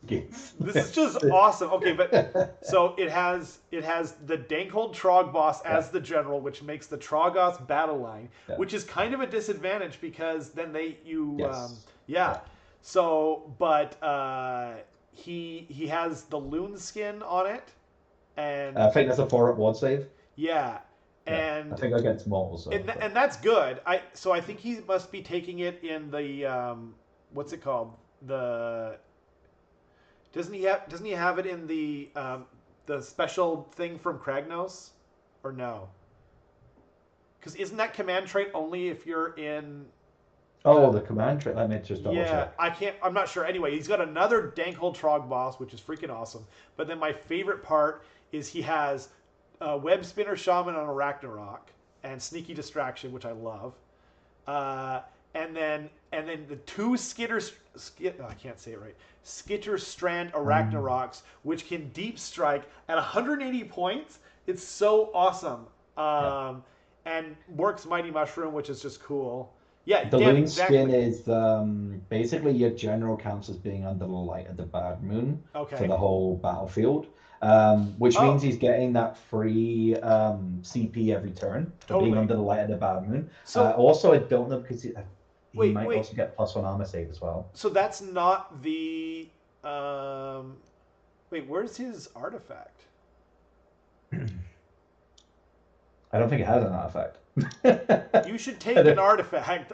Speaker 2: Gits.
Speaker 1: This is just awesome. Okay, but so it has the Dankhold Trogboss as the general, which makes the Troggoth battle line, which is kind of a disadvantage because then So, but he has the Loon skin on it. And
Speaker 2: I think that's a 4-up ward save.
Speaker 1: Yeah,
Speaker 2: Yeah,
Speaker 1: and
Speaker 2: I think against mortal. So,
Speaker 1: and that's good. I think he must be taking it in the what's it called? The doesn't he have it in the special thing from Kragnos, or no? Because isn't that command trait only if you're in?
Speaker 2: the command trait. Let me just double
Speaker 1: Yeah,
Speaker 2: check.
Speaker 1: I can't. I'm not sure. Anyway, he's got another Dankhold Trog boss, which is freaking awesome. But then my favorite part is he has Web Spinner Shaman on a Ragnarok and Sneaky Distraction, which I love. Uh, and then the two I can't say it right. Skitter Strand Arachnaroks, which can deep strike at 180 points. It's so awesome. And Mork's Mighty Mushroom, which is just cool. Yeah,
Speaker 2: The
Speaker 1: damn,
Speaker 2: Loon
Speaker 1: exactly.
Speaker 2: Skin is basically your general counts as being under the light of the bad moon for the whole battlefield, which means he's getting that free CP every turn for being under the light of the bad moon. So also, I don't know because he might also get +1 armor save as well.
Speaker 1: So that's not the wait, where's his artifact?
Speaker 2: I don't think it has an artifact.
Speaker 1: You should take an artifact.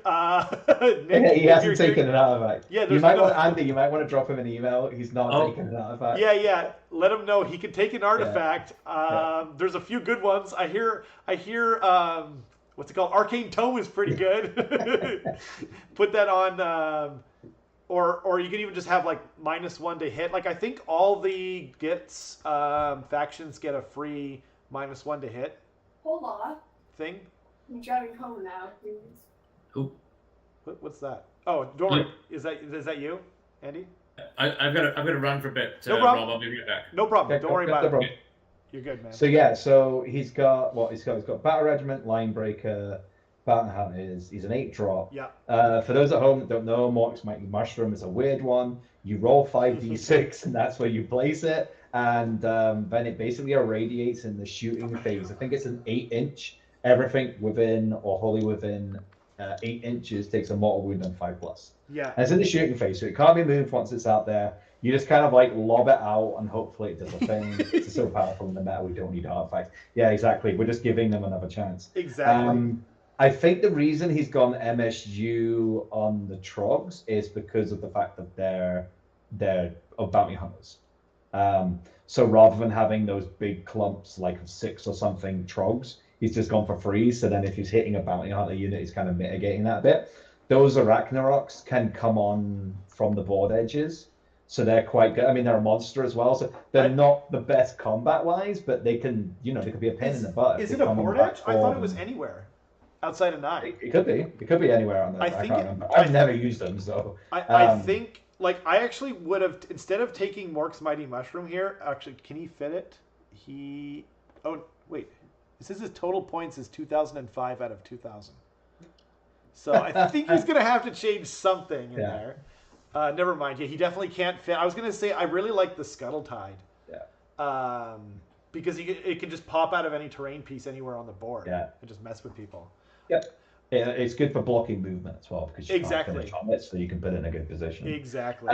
Speaker 2: Nick, he hasn't taken an artifact.
Speaker 1: Yeah,
Speaker 2: you might want Andy. You might want to drop him an email. He's not taking an artifact.
Speaker 1: Yeah. Let him know he can take an artifact. There's a few good ones. I hear. What's it called? Arcane Tome is pretty good. Put that on. Or you can even just have like -1 to hit. Like I think all the factions get a free -1 to hit.
Speaker 4: Hold on.
Speaker 1: Thing.
Speaker 4: I'm driving home now, please.
Speaker 3: Ooh.
Speaker 1: What's that? Oh, don't worry. Is that you, Andy?
Speaker 3: I've got to run for a bit.
Speaker 1: No problem.
Speaker 3: Rob, I'll be right back.
Speaker 1: No problem. Don't worry about it.
Speaker 2: Problem.
Speaker 1: You're good, man.
Speaker 2: So he's got He's got Battle Regiment, Linebreaker, Bounty Hunters. He's an 8-drop.
Speaker 1: Yeah.
Speaker 2: For those at home that don't know, Mork's Mighty Mushroom is a weird one. You roll 5d6, and that's where you place it, and then it basically irradiates in the shooting phase. I think it's an 8-inch. Everything within or wholly within 8 inches takes a mortal wound on 5+.
Speaker 1: Yeah.
Speaker 2: And it's in the shooting phase, so it can't be moved once it's out there. You just kind of like lob it out and hopefully it does a thing. It's so powerful in the meta, we don't need artifacts. Yeah, exactly. We're just giving them another chance.
Speaker 1: Exactly.
Speaker 2: I think the reason he's gone MSU on the Trogs is because of the fact that they're bounty hunters. So rather than having those big clumps like of 6 or something Trogs, he's just gone for freeze. So then if he's hitting a bounty hunter unit, he's kind of mitigating that a bit. Those Arachnaroks can come on from the board edges. So they're quite good. I mean, they're a monster as well. So they're not the best combat-wise, but they can, they could be a pain in the butt.
Speaker 1: Is it a board edge? I thought it was anywhere outside of 9.
Speaker 2: It could be. It could be anywhere on the. I can't remember. I've never used them, so.
Speaker 1: I think, like, I actually would have, instead of taking Mork's Mighty Mushroom here, actually, can he fit it? Oh, wait. It says his total points is 2005 out of 2000. So I think he's going to have to change something in there. Never mind. Yeah, he definitely can't fit. I was going to say I really like the Scuttle Tide. Yeah. Because it can just pop out of any terrain piece anywhere on the board. Yeah. And just mess with people.
Speaker 2: Yep. Yeah, it's good for blocking movement as well because you can't finish on it, so you can put it in a good position.
Speaker 1: Exactly.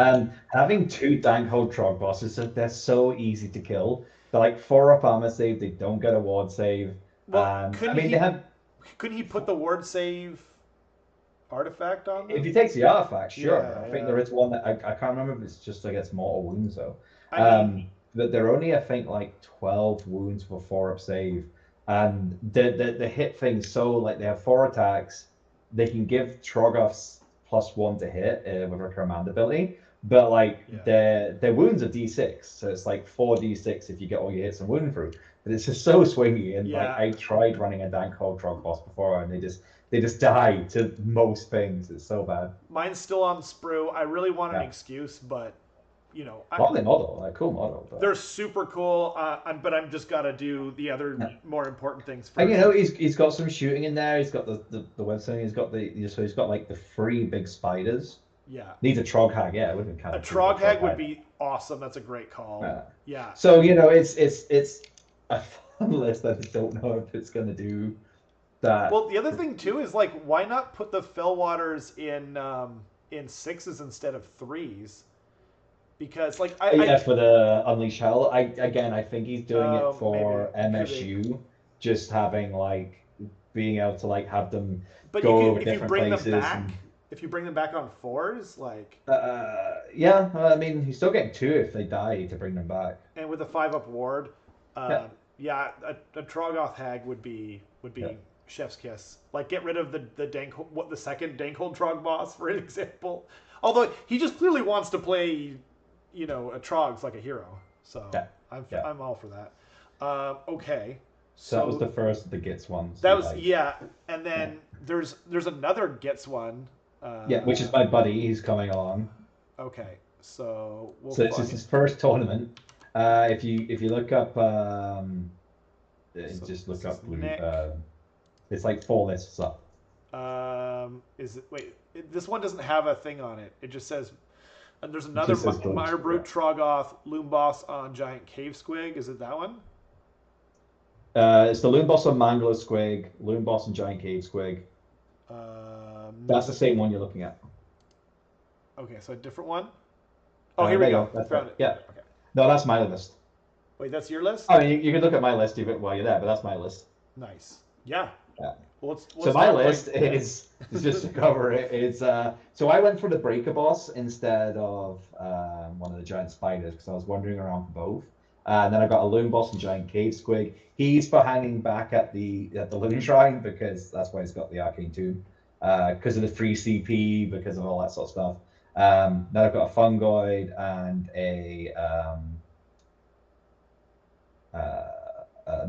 Speaker 2: Having 2 Dankhold Trog bosses, they're so easy to kill. They're like 4-up armor save. They don't get a ward save.
Speaker 1: Well, couldn't he put the ward save artifact on them?
Speaker 2: If he takes the artifact, sure. Yeah, I think there is one that I can't remember if it's just against mortal wounds though. But they're only I think like 12 wounds for 4-up save, and the hit thing. So like they have 4 attacks, they can give Trogoths +1 to hit with her command ability, but like their wounds are D6, so it's like 4d6 if you get all your hits and wound through. But it's just so swingy, and like I tried running a Dankhold Trog boss before, and they just die to most things. It's so bad.
Speaker 1: Mine's still on sprue. I really want an excuse, but
Speaker 2: cool model. But...
Speaker 1: They're super cool. But I'm just gotta do the other more important things first.
Speaker 2: And he's got some shooting in there. He's got the website. He's got like the 3 big spiders.
Speaker 1: Yeah.
Speaker 2: Needs a Trog Hag. Yeah, it would have been kind
Speaker 1: of. A Trog Hag would be awesome. That's a great call. Yeah.
Speaker 2: So it's a fun list. I just don't know if it's gonna do that.
Speaker 1: Well, the other thing too is like, why not put the Fellwaters in 6s instead of 3s? because like
Speaker 2: for the Unleash Hell. I think he's doing it for
Speaker 1: maybe.
Speaker 2: MSU, just having like being able to like have them
Speaker 1: but
Speaker 2: go
Speaker 1: you
Speaker 2: over
Speaker 1: if
Speaker 2: different
Speaker 1: you bring
Speaker 2: places.
Speaker 1: Them back, if you bring them back on 4s, like
Speaker 2: yeah, I mean he's still getting 2 if they die to bring them back.
Speaker 1: And with a 5-up ward, a Troggoth Hag would be chef's kiss. Like get rid of the second Dankhold Trog boss, for example. Although he just clearly wants to play, a Trogs like a hero. So I'm all for that. Okay.
Speaker 2: So that was the first of the Gits ones.
Speaker 1: That was and then there's another Gits one.
Speaker 2: Which is my buddy. He's coming along.
Speaker 1: Okay, so
Speaker 2: this is his first tournament. If you look up, just look up blue. It's like 4 lists up.
Speaker 1: This one doesn't have a thing on it. It just says, and there's another Mire Brute Troggoth Loom Boss on Giant Cave Squig. Is it that one?
Speaker 2: It's the Loom Boss on Mangler Squig, Loom Boss on Giant Cave Squig. That's the same one you're looking at.
Speaker 1: Okay, so a different one? Oh, here we go. Found it.
Speaker 2: Yeah.
Speaker 1: Okay.
Speaker 2: No, that's my list.
Speaker 1: Wait, that's your list?
Speaker 2: Oh, you can look at my list while you're there, but that's my list.
Speaker 1: Nice. Yeah. Well,
Speaker 2: so my list is just to cover it. So I went for the Breaker Boss instead of one of the Giant Spiders because I was wandering around for both. And then I got a Loom Boss and Giant Cave Squig. He's for hanging back at the Loom Shrine because that's why he's got the Arcane Tomb. Because of the free CP, because of all that sort of stuff. Then I've got a Fungoid and a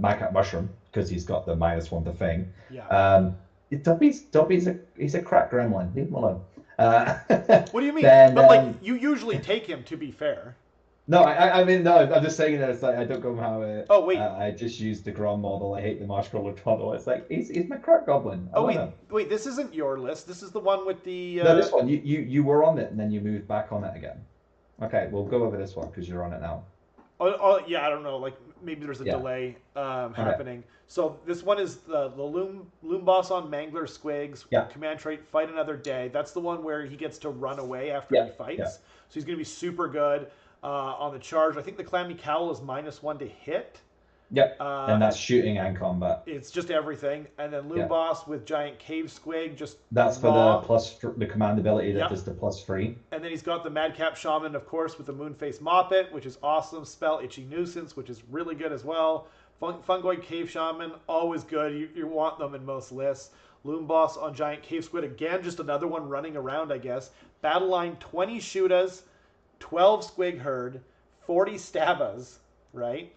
Speaker 2: Magcat Mushroom because he's got the -1 to thing.
Speaker 1: Yeah.
Speaker 2: Dobby's he's a crack gremlin. Leave him alone.
Speaker 1: What do you mean? But you usually take him. To be fair.
Speaker 2: No, I mean no. I'm just saying that it's like I don't go how.
Speaker 1: Oh wait.
Speaker 2: I just use the Grom model. I hate the Marshcrawler model. It's like he's my crack goblin.
Speaker 1: Wait. This isn't your list. This is the one with the.
Speaker 2: No, this one. You were on it and then you moved back on it again. Okay, we'll go over this one because you're on it now.
Speaker 1: Oh yeah, I don't know. Like maybe there's a delay happening. Okay. So this one is the Loom Boss on Mangler Squigs.
Speaker 2: Yeah.
Speaker 1: Command trait, fight another day. That's the one where he gets to run away after he fights.
Speaker 2: Yeah.
Speaker 1: So he's gonna be super good. On the charge, I think the Clammy Cowl is -1 to hit.
Speaker 2: Yep. And that's shooting and combat.
Speaker 1: It's just everything. And then Loom Boss with Giant Cave Squig, just
Speaker 2: that's for the command ability that does the +3.
Speaker 1: And then he's got the Madcap Shaman, of course, with the Moonface Moppet, which is awesome. Spell Itchy Nuisance, which is really good as well. Fungoid Cave Shaman, always good. You want them in most lists. Loom Boss on Giant Cave Squid, again, just another one running around, I guess. Battle Line, 20 Shootas, 12 Squig Herd, 40 Stabas, right?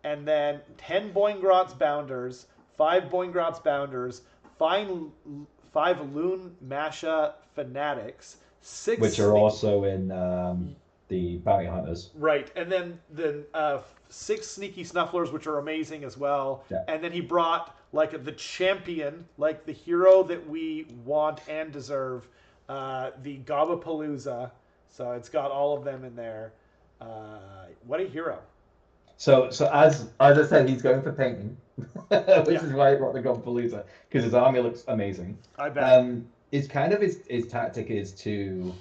Speaker 1: And then 10 Boingrots Bounders, 5 Boingrots Bounders, 5 Loon Masha Fanatics, 6...
Speaker 2: Which are also in the Bounty Hunters.
Speaker 1: Right, and then the 6 Sneaky Snufflers, which are amazing as well.
Speaker 2: Yeah.
Speaker 1: And then he brought, like, the champion, like the hero that we want and deserve, the Gobapalooza. So it's got all of them in there. What a hero.
Speaker 2: So as I said, he's going for painting, which is why I brought the Gobapalooza, because his army looks amazing.
Speaker 1: I bet.
Speaker 2: It's kind of his tactic is to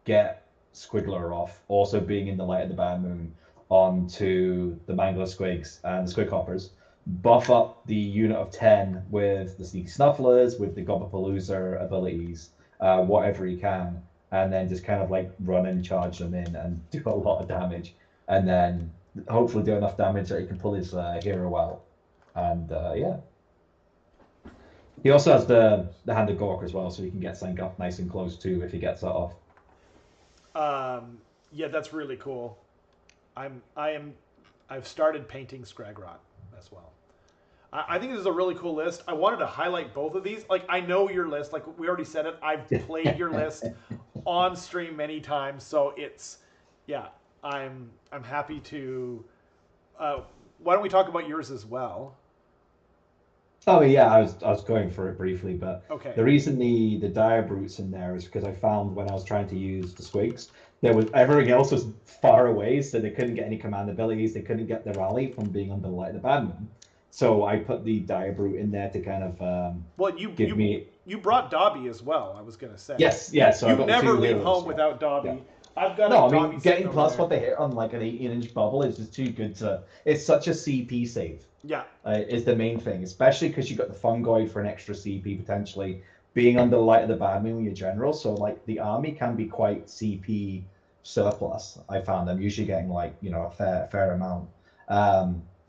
Speaker 2: get Squiggler off, also being in the Light of the Bad Moon, onto the Mangler Squigs and the Squig Hoppers, buff up the unit of 10 with the Sneaky Snufflers, with the Gobapalooza abilities, whatever he can, and then just kind of like run and charge them in and do a lot of damage, and then hopefully do enough damage that he can pull his hero out. And yeah. He also has the Hand of Gork as well, so he can get something up nice and close too if he gets that off.
Speaker 1: Yeah, that's really cool. I've started painting Scragrot as well. I think this is a really cool list. I wanted to highlight both of these. Like, I know your list. Like, we already said it. I've played your list on stream many times. So it's, yeah, I'm happy to. Why don't we talk about yours as well?
Speaker 2: Oh yeah, I was going for it briefly, but
Speaker 1: okay.
Speaker 2: The reason the Dire Brutes in there is because I found when I was trying to use the Squigs, everything else was far away, so they couldn't get any command abilities. They couldn't get the rally from being under the Light of the Bad Moon. So I put the Diabrute in there to kind of
Speaker 1: well,
Speaker 2: give me.
Speaker 1: You brought Dobby as well. I was gonna say.
Speaker 2: Yes, yes. So
Speaker 1: you
Speaker 2: I got
Speaker 1: never
Speaker 2: two
Speaker 1: leave
Speaker 2: heroes,
Speaker 1: home
Speaker 2: yeah.
Speaker 1: without Dobby.
Speaker 2: Yeah.
Speaker 1: I've got
Speaker 2: No,
Speaker 1: a
Speaker 2: I
Speaker 1: Dobby
Speaker 2: mean getting
Speaker 1: sitting
Speaker 2: plus
Speaker 1: over
Speaker 2: what they hit on like an 18-inch bubble is just too good to. It's such a CP save.
Speaker 1: Yeah.
Speaker 2: Is the main thing, especially because you got the Fungoid for an extra CP potentially being under the light of the bad moon with your general. So like the army can be quite CP surplus. I found I'm usually getting like a fair amount.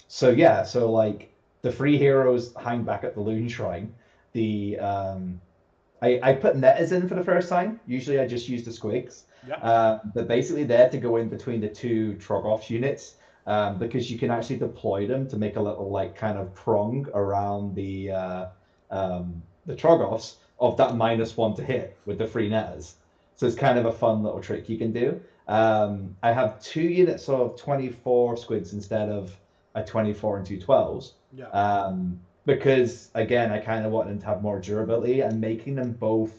Speaker 2: So yeah, so like the free heroes hang back at the Loon Shrine. The I put netters in for the first time. Usually I just use the squigs.
Speaker 1: Yeah.
Speaker 2: But basically they're to go in between the two Trogoff units. Because you can actually deploy them to make a little like kind of prong around the Trogoffs of that -1 to hit with the free netters. So it's kind of a fun little trick you can do. I have 2 units of 24 squids instead of a 24 and 2 12s.
Speaker 1: Yeah.
Speaker 2: Because again, I kind of want them to have more durability and making them both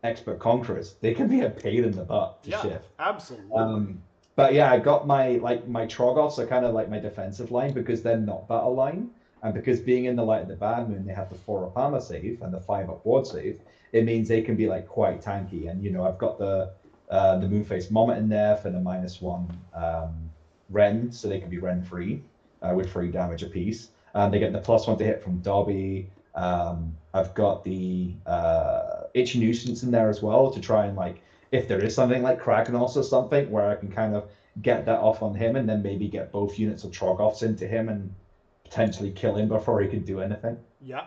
Speaker 2: expert conquerors. They can be a pain in the butt to shift.
Speaker 1: Absolutely.
Speaker 2: But yeah, I got my Trogoths are kind of like my defensive line because they're not battle line, and because being in the light of the bad moon, they have the 4-up armor save and the 5-up ward save. It means they can be like quite tanky, and I've got the Moonface Mommet in there for the -1 Ren, so they can be Ren free with 3 damage apiece. They get the +1 to hit from Dobby. I've got the Itchy Nuisance in there as well to try and like. If there is something like Kragnos or something where I can kind of get that off on him and then maybe get both units of Trogoths into him and potentially kill him before he can do anything.
Speaker 1: Yeah.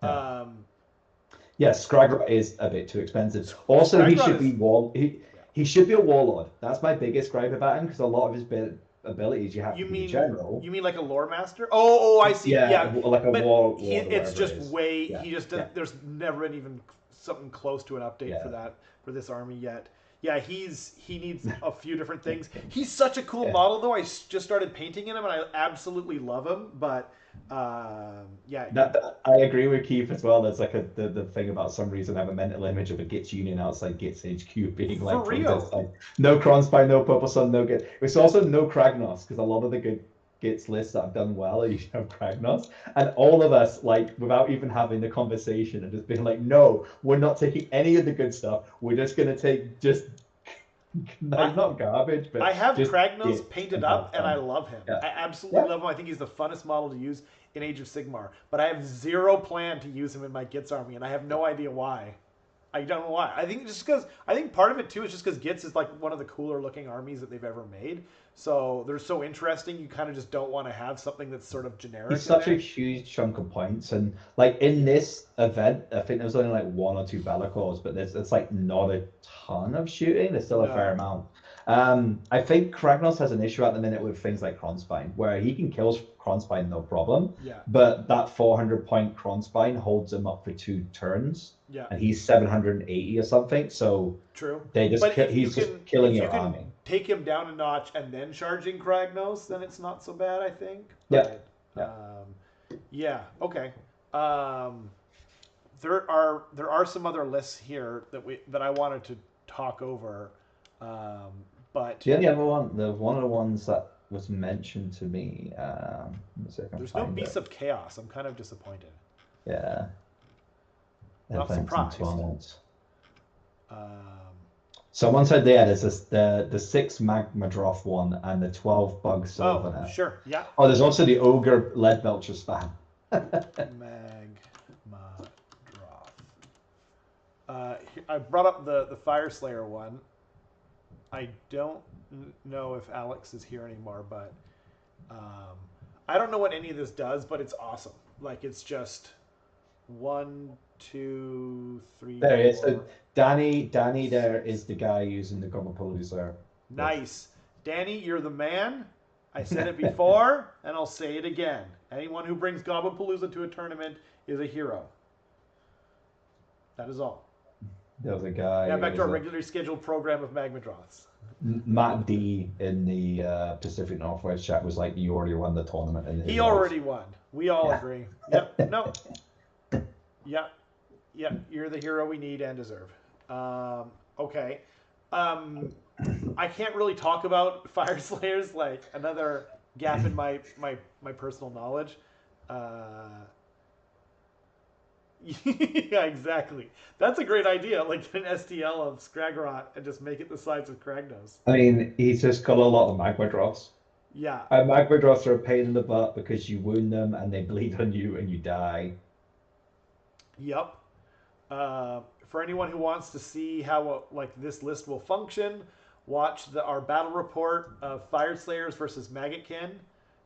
Speaker 2: Yeah, Scragrat is a bit too expensive. Also, he should be he should be a Warlord. That's my biggest gripe about him because a lot of his abilities you have to be general.
Speaker 1: You mean like a lore master? Oh, I see. Yeah,
Speaker 2: like a war.
Speaker 1: It's just way. Yeah. He just there's never been even something close to an update for this army yet. Yeah, he needs a few different things. He's such a cool model though. I just started painting him and I absolutely love him. But I
Speaker 2: agree with Keith as well. There's like the thing about some reason I have a mental image of a Gits Union outside Gits HQ being like, no Kronspine, no Purple Sun, no Git. It's also no Kragnos because a lot of the good Gits lists that have done well you have Kragnos, and all of us like without even having the conversation and just being like, no, we're not taking any of the good stuff. We're just gonna take just not garbage, but
Speaker 1: I have Kragnos painted up and I love him. I absolutely love him. I think he's the funnest model to use in Age of Sigmar, but I have zero plan to use him in my Gits army, and I have no idea why. I don't know why. I think part of it too is just because Gits is like one of the cooler looking armies that they've ever made. So they're so interesting. You kind of just don't want to have something that's sort of generic.
Speaker 2: It's such a huge chunk of points, and like in this event, I think there's only like 1 or 2 Bellicors, but it's like not a ton of shooting. There's still a fair amount. I think Kragnos has an issue at the minute with things like Kronspine, where he can kill Kronspine no problem.
Speaker 1: Yeah.
Speaker 2: But that 400-point Kronspine holds him up for 2 turns.
Speaker 1: Yeah.
Speaker 2: And he's 780 or something. So
Speaker 1: true.
Speaker 2: They just he's just killing your army.
Speaker 1: Take him down a notch and then charging Kragnos, then it's not so bad, I think.
Speaker 2: But,
Speaker 1: okay. There are some other lists here that I wanted to talk over. But
Speaker 2: the only other one of the ones that was mentioned to me.
Speaker 1: There's no Beasts of Chaos. I'm kind of disappointed.
Speaker 2: Yeah.
Speaker 1: Not surprised.
Speaker 2: Someone said there's the 6 Magmadroth one and the 12 Bug Sylvaner.
Speaker 1: Oh, sure, yeah.
Speaker 2: Oh, there's also the Ogre Leadbelcher spam.
Speaker 1: Magmadroth. I brought up the Fire Slayer one. I don't know if Alex is here anymore, but I don't know what any of this does, but it's awesome. Like, it's just 1, 2, 3.
Speaker 2: There he is. So Danny there is the guy using the Gobblepalooza.
Speaker 1: Nice. Danny, you're the man. I said it before, and I'll say it again. Anyone who brings Gobblepalooza to a tournament is a hero. That is all.
Speaker 2: There was a guy.
Speaker 1: Yeah, back to our regularly scheduled program of Magmadroths.
Speaker 2: Matt D in the Pacific Northwest chat was like, "You already won the tournament." And
Speaker 1: he already won. We all agree. Yep. No. Yep. You're the hero we need and deserve. Okay. I can't really talk about Fire Slayers, like another gap in my personal knowledge. Yeah, exactly. That's a great idea. Like an STL of Scraggerot and just make it the size of Kragnos.
Speaker 2: I mean, he's just got a lot of magma drops.
Speaker 1: Yeah.
Speaker 2: And magma drops are a pain in the butt because you wound them and they bleed on you and you die.
Speaker 1: Yep. For anyone who wants to see how like this list will function, watch our battle report of Fire Slayers versus Maggotkin.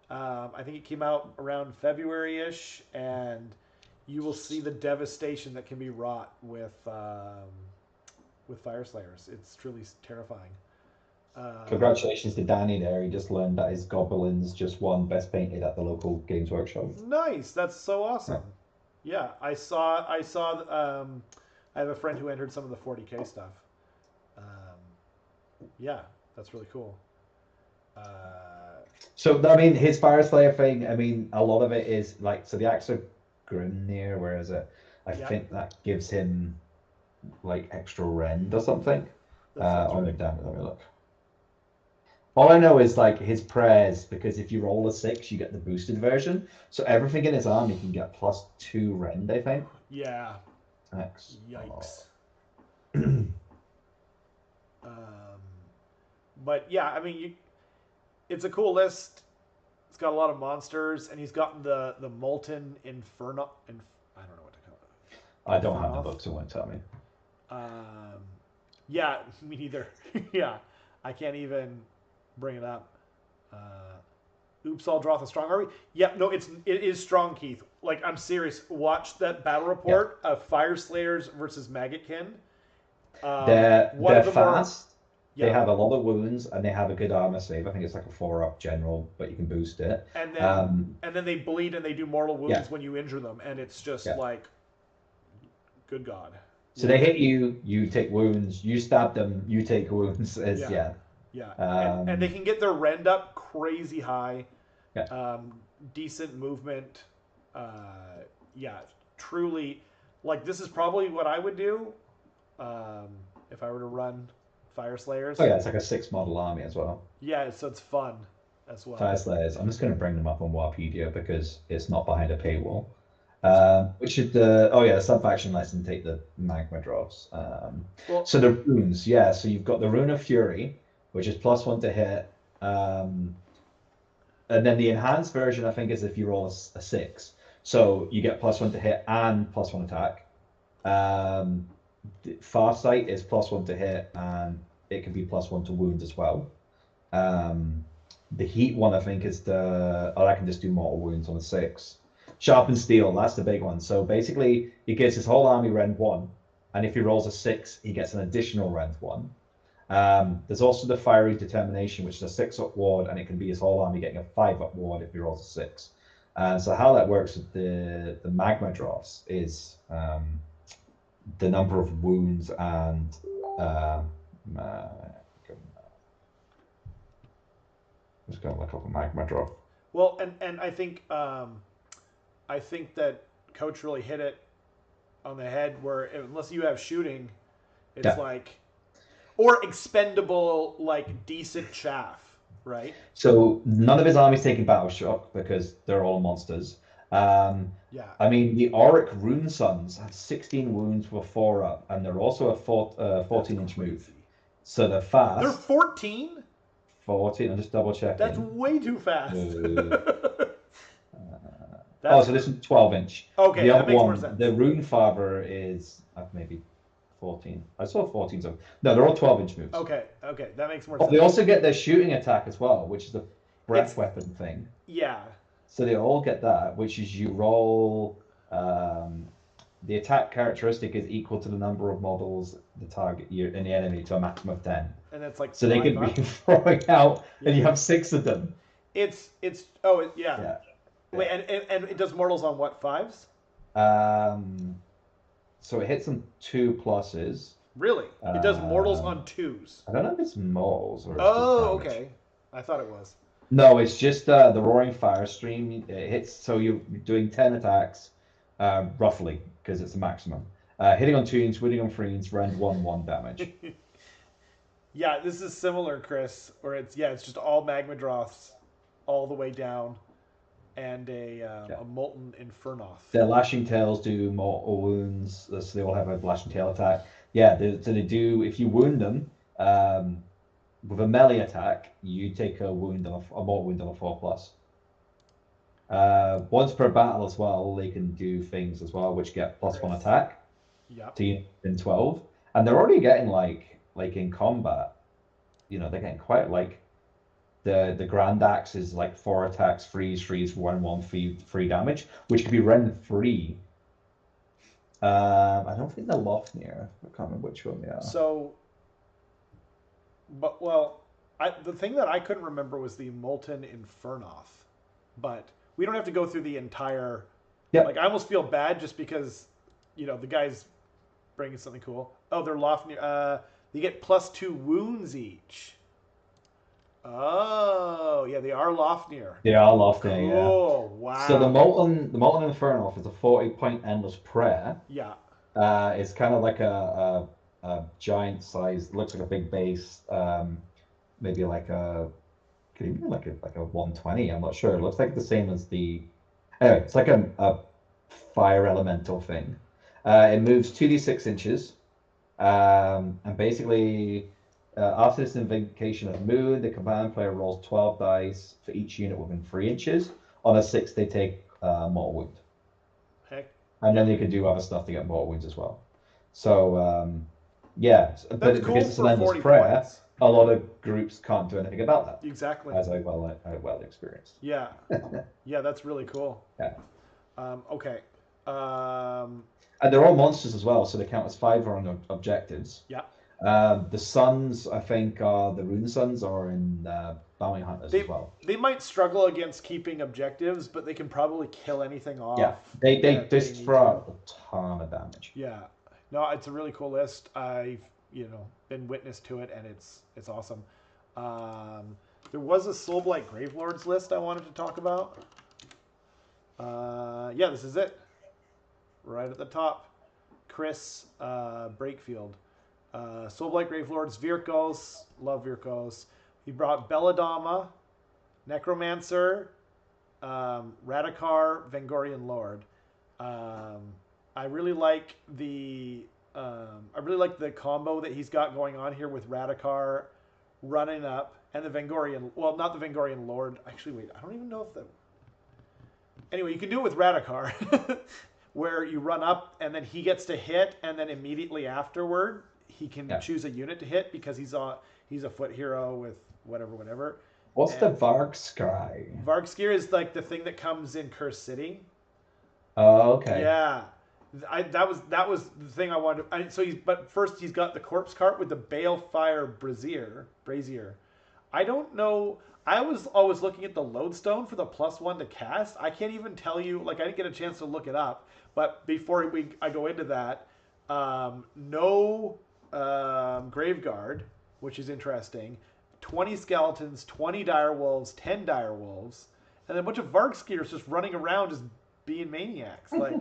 Speaker 1: I think it came out around February-ish, and you will see the devastation that can be wrought with Fire Slayers. It's truly terrifying.
Speaker 2: Congratulations to Danny there. He just learned that his goblins just won Best Painted at the local Games Workshop.
Speaker 1: Nice. That's so awesome. Yeah, I saw. I have a friend who entered some of the 40K stuff. Yeah, that's really cool.
Speaker 2: So I mean, his Fire Slayer thing. I mean, a lot of it is like so the Axe of Grimnir. Where is it? I think that gives him like extra rend or something. I'll look down. Let me look. All I know is like his prayers, because if you roll a 6, you get the boosted version. So everything in his army can get +2 rend, I think.
Speaker 1: Yeah.
Speaker 2: X.
Speaker 1: Yikes. But yeah, I mean, it's a cool list. It's got a lot of monsters, and he's gotten the Molten Inferno. I don't know what to call it.
Speaker 2: I don't have the book, so won't tell me.
Speaker 1: Yeah, me neither. Yeah, I can't even bring it up. Oops, I'll draw the strong army. Yeah, no, it is strong, Keith. Like, I'm serious. Watch that battle report of Fire Slayers versus Maggotkin.
Speaker 2: They're fast. They have a lot of wounds, and they have a good armor save. I think it's like a 4-up general, but you can boost it.
Speaker 1: And then they bleed and they do mortal wounds when you injure them, and it's just like, good God.
Speaker 2: So they hit you, you take wounds. You stab them, you take wounds.
Speaker 1: Yeah. And they can get their rend up crazy high.
Speaker 2: Yeah.
Speaker 1: Decent movement. Truly, like, this is probably what I would do if I were to run Fire Slayers.
Speaker 2: Oh yeah, it's like a 6-model army as well.
Speaker 1: Yeah, so it's fun as well.
Speaker 2: Fire Slayers. I'm just going to bring them up on Warpedia because it's not behind a paywall. Which is the sub-faction lesson, take the magma drops. So the runes, so you've got the Rune of Fury, which is +1 to hit. And then the enhanced version, I think, is if you roll a 6. So you get +1 to hit and +1 attack. Farsight is +1 to hit, and it can be +1 to wound as well. The heat one, I think, is I can just do mortal wounds on a 6. Sharpened Steel, that's the big one. So basically, he gives his whole army rend 1, and if he rolls a 6, he gets an additional rend 1. There's also the Fiery Determination, which is a 6-up ward, and it can be his whole army getting a 5-up ward if he rolls a 6. So how that works with the magma drops is the number of wounds and just going to look up a magma drop.
Speaker 1: Well, and I think that Coach really hit it on the head, where unless you have shooting, it's like, or expendable, like, decent chaff, right?
Speaker 2: So none of his army's taking battle shock because they're all monsters. I mean, the Auric Rune Sons have 16 wounds with 4-up, and they're also a 14-inch move. So they're fast.
Speaker 1: They're 14?
Speaker 2: 14, I'm just double checking.
Speaker 1: That's way too fast.
Speaker 2: So this is 12-inch.
Speaker 1: Okay,
Speaker 2: the
Speaker 1: that
Speaker 2: other
Speaker 1: makes
Speaker 2: one,
Speaker 1: more sense.
Speaker 2: The Rune Father is maybe 14. I saw 14. So no, they're all 12-inch moves.
Speaker 1: Okay, that makes more sense.
Speaker 2: They also get their shooting attack as well, which is the breath weapon thing.
Speaker 1: Yeah.
Speaker 2: So they all get that, which is you roll. The attack characteristic is equal to the number of models the target in the enemy to a maximum of 10.
Speaker 1: And it's like
Speaker 2: so they could be throwing out, and you have 6 of them.
Speaker 1: Wait, and it does mortals on what, 5s?
Speaker 2: So it hits on 2 pluses.
Speaker 1: Really? It does mortals on 2s.
Speaker 2: I don't know if it's mortals or. It's
Speaker 1: okay. I thought it was.
Speaker 2: No, it's just the Roaring Fire Stream. It hits, so you're doing 10 attacks, roughly, because it's a maximum. Hitting on 2s, winning on 3s, rend 1/1 damage.
Speaker 1: Yeah, this is similar, Chris, where it's just all magma drops. all the way down, and a Molten Infernoth.
Speaker 2: Their Lashing Tails do mortal wounds, so they all have a Lashing Tail attack. Yeah, so they do, if you wound them, with a melee attack, you take a mortal wound on a 4+. Once per battle as well, they can do things as well, which get +1 attack.
Speaker 1: Yep.
Speaker 2: To in 12. And they're already getting like in combat, they're getting quite like the Grand Axe is like 4 attacks, freeze, 1/1, 3 damage, which could be Ren 3. I don't think they're Lofnir. I can't remember which one they are.
Speaker 1: So, the thing that I couldn't remember was the Molten Infernoth, but we don't have to go through the entire.
Speaker 2: Yep.
Speaker 1: Like I almost feel bad just because, the guy's bringing something cool. Oh, they're Lofnir. They get +2 wounds each. Oh, yeah, they are Lofnir.
Speaker 2: They are Lofnir,
Speaker 1: cool.
Speaker 2: Yeah.
Speaker 1: Wow.
Speaker 2: So the Molten Inferno is a 40-point endless prayer.
Speaker 1: Yeah.
Speaker 2: It's kind of like a giant size. Looks like a big base. Maybe like could even be like a 120. I'm not sure. It looks like the same as the. Anyway, it's like a fire elemental thing. It moves 2d6 inches, and basically, after this invocation of the moon, the command player rolls 12 dice for each unit within 3 inches. On a 6, they take mortal wound.
Speaker 1: Heck.
Speaker 2: And then they can do other stuff to get mortal wounds as well. So,
Speaker 1: That's
Speaker 2: but
Speaker 1: cool
Speaker 2: because it's an endless
Speaker 1: 40
Speaker 2: prayer,
Speaker 1: points.
Speaker 2: a lot of groups can't do anything about that.
Speaker 1: Exactly.
Speaker 2: As I well experienced.
Speaker 1: Yeah. Yeah, that's really cool.
Speaker 2: Yeah.
Speaker 1: Okay.
Speaker 2: And they're all monsters as well, so they count as 5 on objectives.
Speaker 1: Yeah.
Speaker 2: The Suns, I think, are the Rune Suns, are in Bounty Hunters as well.
Speaker 1: They might struggle against keeping objectives, but they can probably kill anything off.
Speaker 2: Yeah, they just throw out a ton of damage.
Speaker 1: Yeah. No, it's a really cool list. I've been witness to it, and it's awesome. There was a Soulblight Gravelords list I wanted to talk about. Yeah, this is it. Right at the top. Chris Breakfield. Soulblight Gravelords, Virkos. Love Virkos. He brought Belladama, Necromancer, Radakar, Vengorian Lord. I really like the combo that he's got going on here with Radakar running up and the Vengorian. Well, not the Vengorian Lord. Actually, wait. I don't even know if the. Anyway, you can do it with Radakar, where you run up and then he gets to hit, and then immediately afterward he can choose a unit to hit because he's a foot hero with whatever.
Speaker 2: What's the Vargskry?
Speaker 1: Vargskir is like the thing that comes in Curse City.
Speaker 2: Oh, okay.
Speaker 1: Yeah. That was the thing I wanted. But first he's got the corpse cart with the Balefire brazier. I don't know. I was always looking at the lodestone for the +1 to cast. I can't even tell you. Like I didn't get a chance to look it up. But before I go into that, no Graveguard, which is interesting. 20 skeletons, 20 direwolves, 10 direwolves, and then a bunch of Vargskirs just running around just being maniacs. Like,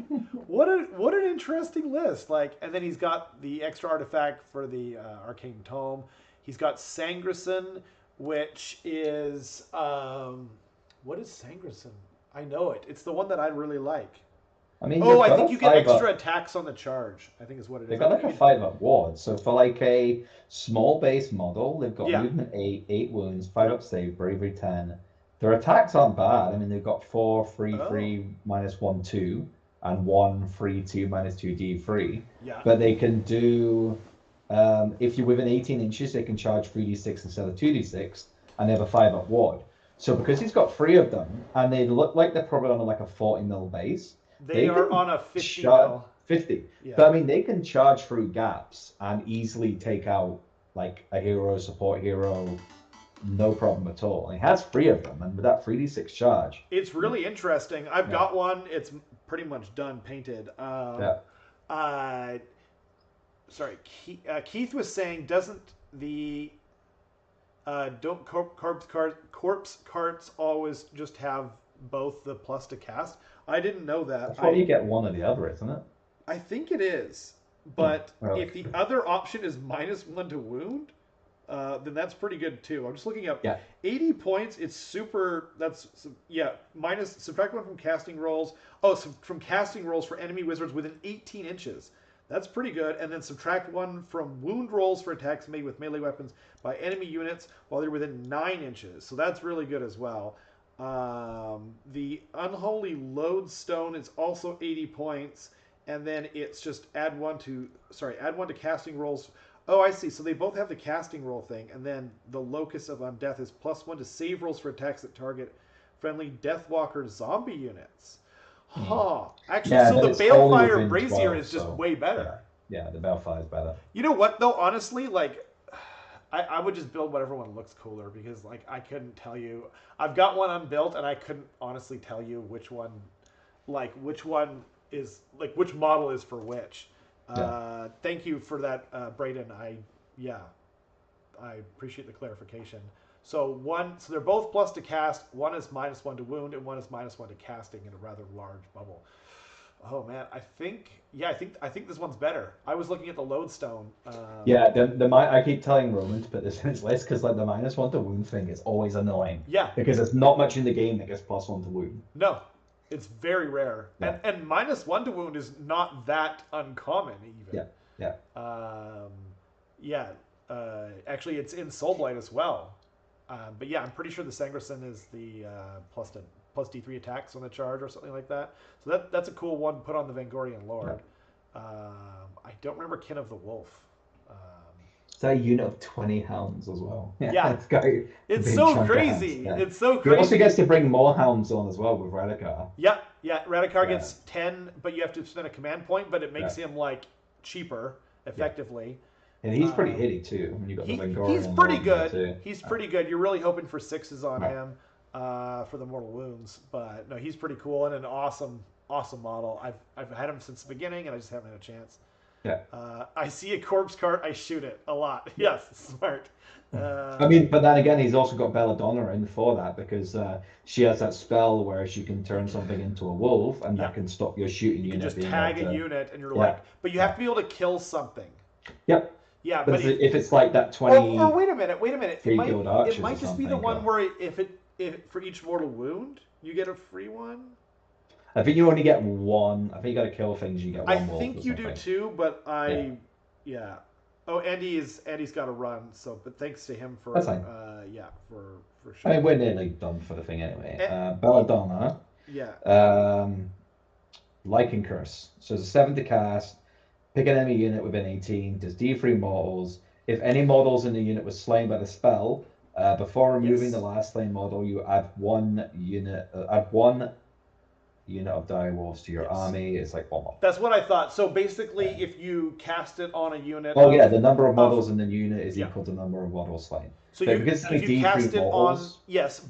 Speaker 1: what an interesting list. Like, and then he's got the extra artifact for the Arcane Tome. He's got Sangrison, which is what is Sangrison? I know it. It's the one that I really like.
Speaker 2: I mean,
Speaker 1: I think you get extra attacks on the charge, I think is what it is.
Speaker 2: They've got like a 5-up ward. So for like a small base model, they've got movement 8 wounds, 5-up save, bravery 10. Their attacks aren't bad. I mean, they've got 4 free, 1, 2, and 1 free, 2, -2, D3.
Speaker 1: Yeah.
Speaker 2: But they can do, if you're within 18 inches, they can charge 3d6 instead of 2d6, and they have a 5-up ward. So because he's got 3 of them, and they look like they're probably on like a 40 mil base,
Speaker 1: they are on a 50 mil.
Speaker 2: 50.
Speaker 1: Yeah.
Speaker 2: But I mean, they can charge through gaps and easily take out like a hero, support hero, no problem at all. And he has 3 of them, and with that 3d6 charge.
Speaker 1: It's really interesting. I've got one. It's pretty much done painted. Sorry, Keith was saying, doesn't the don't corpse carts always just have both the plus to cast? I didn't know that.
Speaker 2: That's why you get one or the other, isn't it?
Speaker 1: I think it is. But
Speaker 2: really?
Speaker 1: if the other option is -1 to wound, then that's pretty good too. I'm just looking up.
Speaker 2: Yeah.
Speaker 1: 80 points. It's super. Minus subtract 1 from casting rolls. Oh, so from casting rolls for enemy wizards within 18 inches. That's pretty good. And then subtract 1 from wound rolls for attacks made with melee weapons by enemy units while they're within 9 inches. So that's really good as well. The Unholy Lodestone is also 80 points. And then it's just add 1 to casting rolls. Oh, I see. So they both have the casting roll thing. And then the Locus of Undeath is +1 to save rolls for attacks that target friendly Deathwalker zombie units. Huh. Actually, so the Balefire Brazier is just way better.
Speaker 2: Yeah, the Balefire is better.
Speaker 1: You know what, though? Honestly, like, I would just build whatever one looks cooler because, like, I couldn't tell you. I've got one unbuilt, and I couldn't honestly tell you which one is, like, which model is for which. Thank you for that, Braden. I appreciate the clarification. So they're both plus to cast. One is -1 to wound, and one is -1 to casting in a rather large bubble. Oh man, I think this one's better. I was looking at the Lodestone.
Speaker 2: I keep telling Roman to put this in his list because like the -1 to wound thing is always annoying.
Speaker 1: Yeah.
Speaker 2: Because there's not much in the game that gets +1 to wound.
Speaker 1: No, it's very rare.
Speaker 2: Yeah.
Speaker 1: And -1 to wound is not that uncommon even. Actually, it's in Soulblight as well. But yeah, I'm pretty sure the Sangerson is the plus D3 attacks on the charge or something like that. So that's a cool one to put on the Vangorian Lord. I don't remember Kin of the Wolf.
Speaker 2: It's a unit of 20 hounds as well.
Speaker 1: Yeah.
Speaker 2: It's
Speaker 1: so crazy. Yeah. It's so crazy.
Speaker 2: He also gets to bring more hounds on as well with Radikar.
Speaker 1: Yeah. Radikar gets 10, but you have to spend a command point, but it makes him like cheaper effectively.
Speaker 2: And he's pretty hitty too. When you got the Vangorian
Speaker 1: he's pretty good.
Speaker 2: Too.
Speaker 1: He's pretty good. You're really hoping for 6s on him for the Mortal Wounds, but no, he's pretty cool and an awesome model. I've had him since the beginning, and I just haven't had a chance.
Speaker 2: Yeah.
Speaker 1: I see a corpse cart, I shoot it a lot. Yes, smart.
Speaker 2: But then again, he's also got Belladonna in for that because she has that spell where she can turn something into a wolf, and that can stop your shooting unit.
Speaker 1: You can just tag a unit, and you're like, but you have to be able to kill something.
Speaker 2: Yep.
Speaker 1: Yeah,
Speaker 2: but if it's like that 20.
Speaker 1: Or wait a minute. It might just be the one where if for each mortal wound you get a free one.
Speaker 2: I think you only get one. I think you got to kill things. You get one.
Speaker 1: I think you do too, but yeah. Oh, Andy's got to run. So, but thanks to him for
Speaker 2: That's fine.
Speaker 1: For sure.
Speaker 2: I mean, we're nearly done for the thing anyway. Belladonna.
Speaker 1: Yeah.
Speaker 2: Lichen Curse. So it's a 7 to cast. Pick an enemy unit within 18. Does D3 mortals. If any models in the unit was slain by the spell, before removing the last slain model, you add one unit. Add one unit of direwolves to your army. It's like 1 more.
Speaker 1: That's what I thought. So basically, if you cast it on a unit.
Speaker 2: The number of models in the unit is equal to the number of models slain.
Speaker 1: So if you cast it on,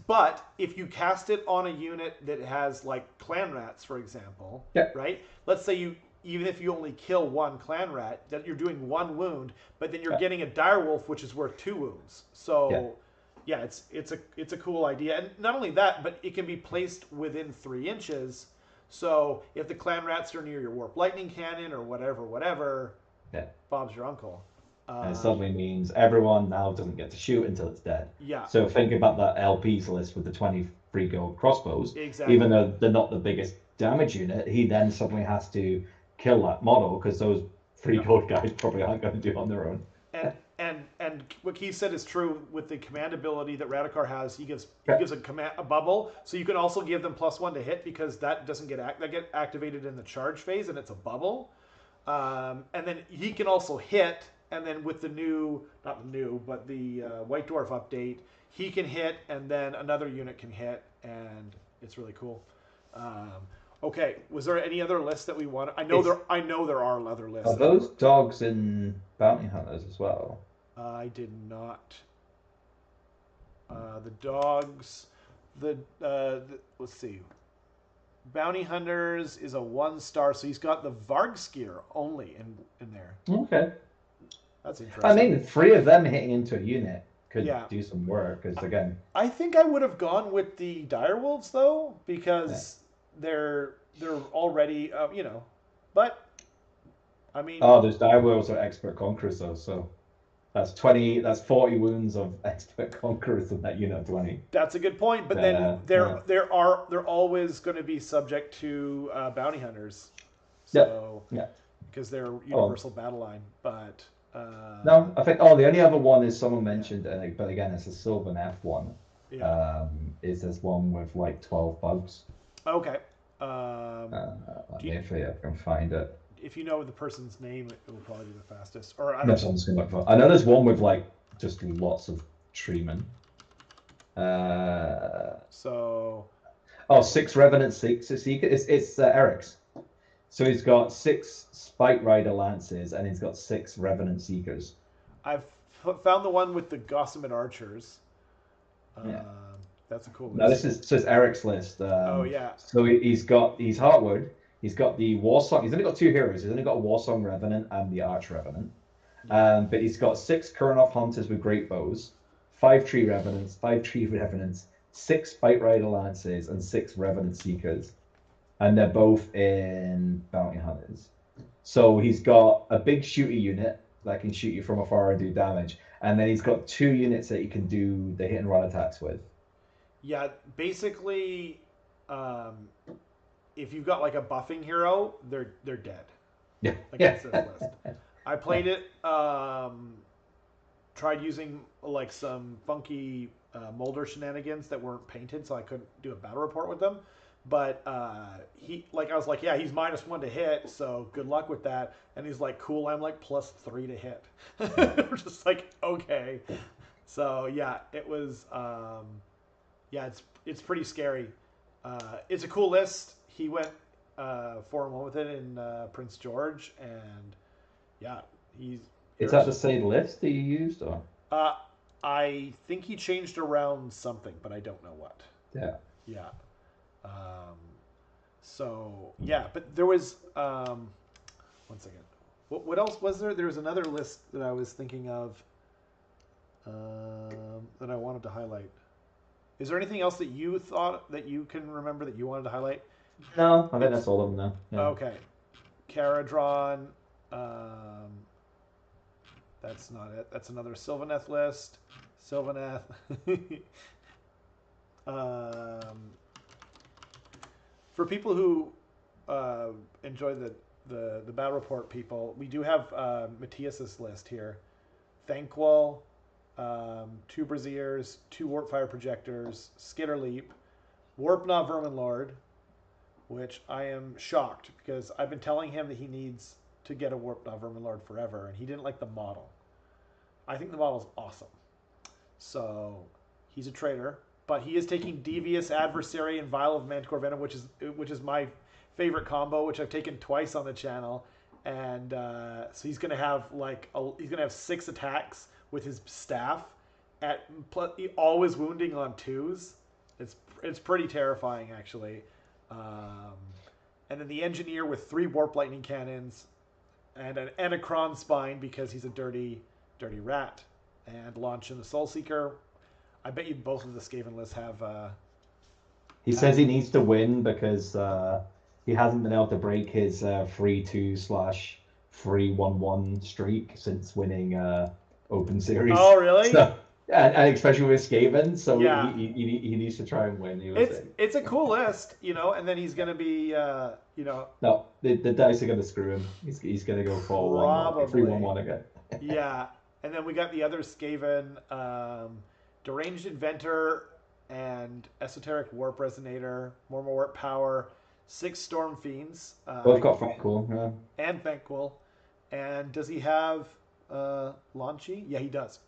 Speaker 1: but if you cast it on a unit that has like clan rats, for example, right? Let's say even if you only kill one clan rat, that you're doing 1 wound, but then you're getting a direwolf, which is worth 2 wounds. So it's a cool idea, and not only that, but it can be placed within 3 inches. So if the clan rats are near your warp lightning cannon or whatever, Bob's your uncle.
Speaker 2: And it suddenly means everyone now doesn't get to shoot until it's dead.
Speaker 1: Yeah.
Speaker 2: So think about that LP's list with the 20 free gold crossbows.
Speaker 1: Exactly.
Speaker 2: Even though they're not the biggest damage unit, he then suddenly has to kill that model because those 3 gold guys probably aren't going to do it on their own.
Speaker 1: And what Keith said is true with the command ability that Radikar has. He gives a bubble, so you can also give them +1 to hit because that doesn't get activated in the charge phase, and it's a bubble. And then he can also hit, and then with the White Dwarf update, he can hit, and then another unit can hit, and it's really cool. Okay, was there any other lists that we want? I know there are other lists.
Speaker 2: Are those dogs in Bounty Hunters as well?
Speaker 1: I did not. The dogs, let's see. Bounty Hunters is a 1-star, so he's got the Vargskir only in there.
Speaker 2: Okay.
Speaker 1: That's interesting.
Speaker 2: I mean, 3 of them hitting into a unit could do some work, because again...
Speaker 1: I think I would have gone with the Direwolves, though, because they're already, but, I mean...
Speaker 2: Oh, those Direwolves are expert conquerors, though, so... That's 20. That's 40 wounds of expert conquerors of that unit of 20.
Speaker 1: That's a good point. But then they're always going to be subject to bounty hunters. So because they're universal battle line. But
Speaker 2: no, I think the only other one is someone mentioned, but again, it's a Sylvan one. Yeah. Is this one with like 12 bugs?
Speaker 1: Okay.
Speaker 2: Let me see if I can find it.
Speaker 1: If you know the person's name, it will probably be the fastest. Or I
Speaker 2: don't know. I know there's one with like just lots of treemen.
Speaker 1: So.
Speaker 2: Oh, 6 Revenant Seekers. It's Eric's. So he's got 6 Spike Rider Lances and he's got 6 Revenant Seekers.
Speaker 1: I've found the one with the Gossamer Archers. That's a cool list.
Speaker 2: No, this is Eric's list. So he's Heartwood. He's got the Warsong. He's only got 2 heroes. He's only got a Warsong Revenant and the Arch Revenant. But he's got 6 Kurnoth Hunters with great bows, 5 Tree Revenants, 6 Spike Rider Lances, and 6 Revenant Seekers. And they're both in Bounty Hunters. So he's got a big shooter unit that can shoot you from afar and do damage. And then he's got 2 units that you can do the hit and run attacks with.
Speaker 1: Yeah, basically, if you've got like a buffing hero, they're dead.
Speaker 2: Yeah.
Speaker 1: That's his list. I played it, tried using like some funky molder shenanigans that weren't painted, so I couldn't do a battle report with them. But I was like, yeah, he's -1 to hit, so good luck with that. And he's like, cool, I'm like +3 to hit. We're just like, okay. So yeah, it was, it's pretty scary. It's a cool list. He went 4-1 with it in Prince George, and yeah,
Speaker 2: Is that the same list that you used, or?
Speaker 1: I think he changed around something, but I don't know what.
Speaker 2: Yeah.
Speaker 1: Yeah. So yeah, but there was one second. What else was there? There was another list that I was thinking of that I wanted to highlight. Is there anything else that you thought that you can remember that you wanted to highlight?
Speaker 2: No, I think that's all of them now. Yeah.
Speaker 1: Okay. Caradron. That's not it. That's another Sylvaneth list. Sylvaneth. For people who enjoy the battle report people, we do have Matthias's list here. Thanquol, 2 Braziers, 2 Warpfire Projectors, Skitterleap, Warpnaw Verminlord, which I am shocked because I've been telling him that he needs to get a Warpnaw Verminlord forever, and he didn't like the model. I think the model's awesome. So he's a traitor, but he is taking Devious Adversary and Vial of Manticore Venom, which is my favorite combo, which I've taken twice on the channel. And so he's gonna have he's gonna have 6 attacks with his staff always wounding on 2s. It's pretty terrifying actually. And then the Engineer with 3 Warp Lightning Cannons and an Anacron Spine because he's a dirty rat. And Launch in the Soul Seeker. I bet you both of the Skaven lists have.
Speaker 2: He says he needs to win because he hasn't been able to break his 3-2/3-1-1 streak since winning Open Series.
Speaker 1: Oh, really?
Speaker 2: So, and especially with Skaven, so yeah. he needs to try and win.
Speaker 1: It's a cool list, and then he's going to be,
Speaker 2: No, the dice are going to screw him. He's going to go 4-1, 3-1-1 again.
Speaker 1: Yeah, and then we got the other Skaven. Deranged Inventor and Esoteric Warp Resonator, more Warp Power, 6 Storm Fiends.
Speaker 2: Both got Thanquol, yeah.
Speaker 1: And Thanquol. And does he have Launchy? Yeah, he does.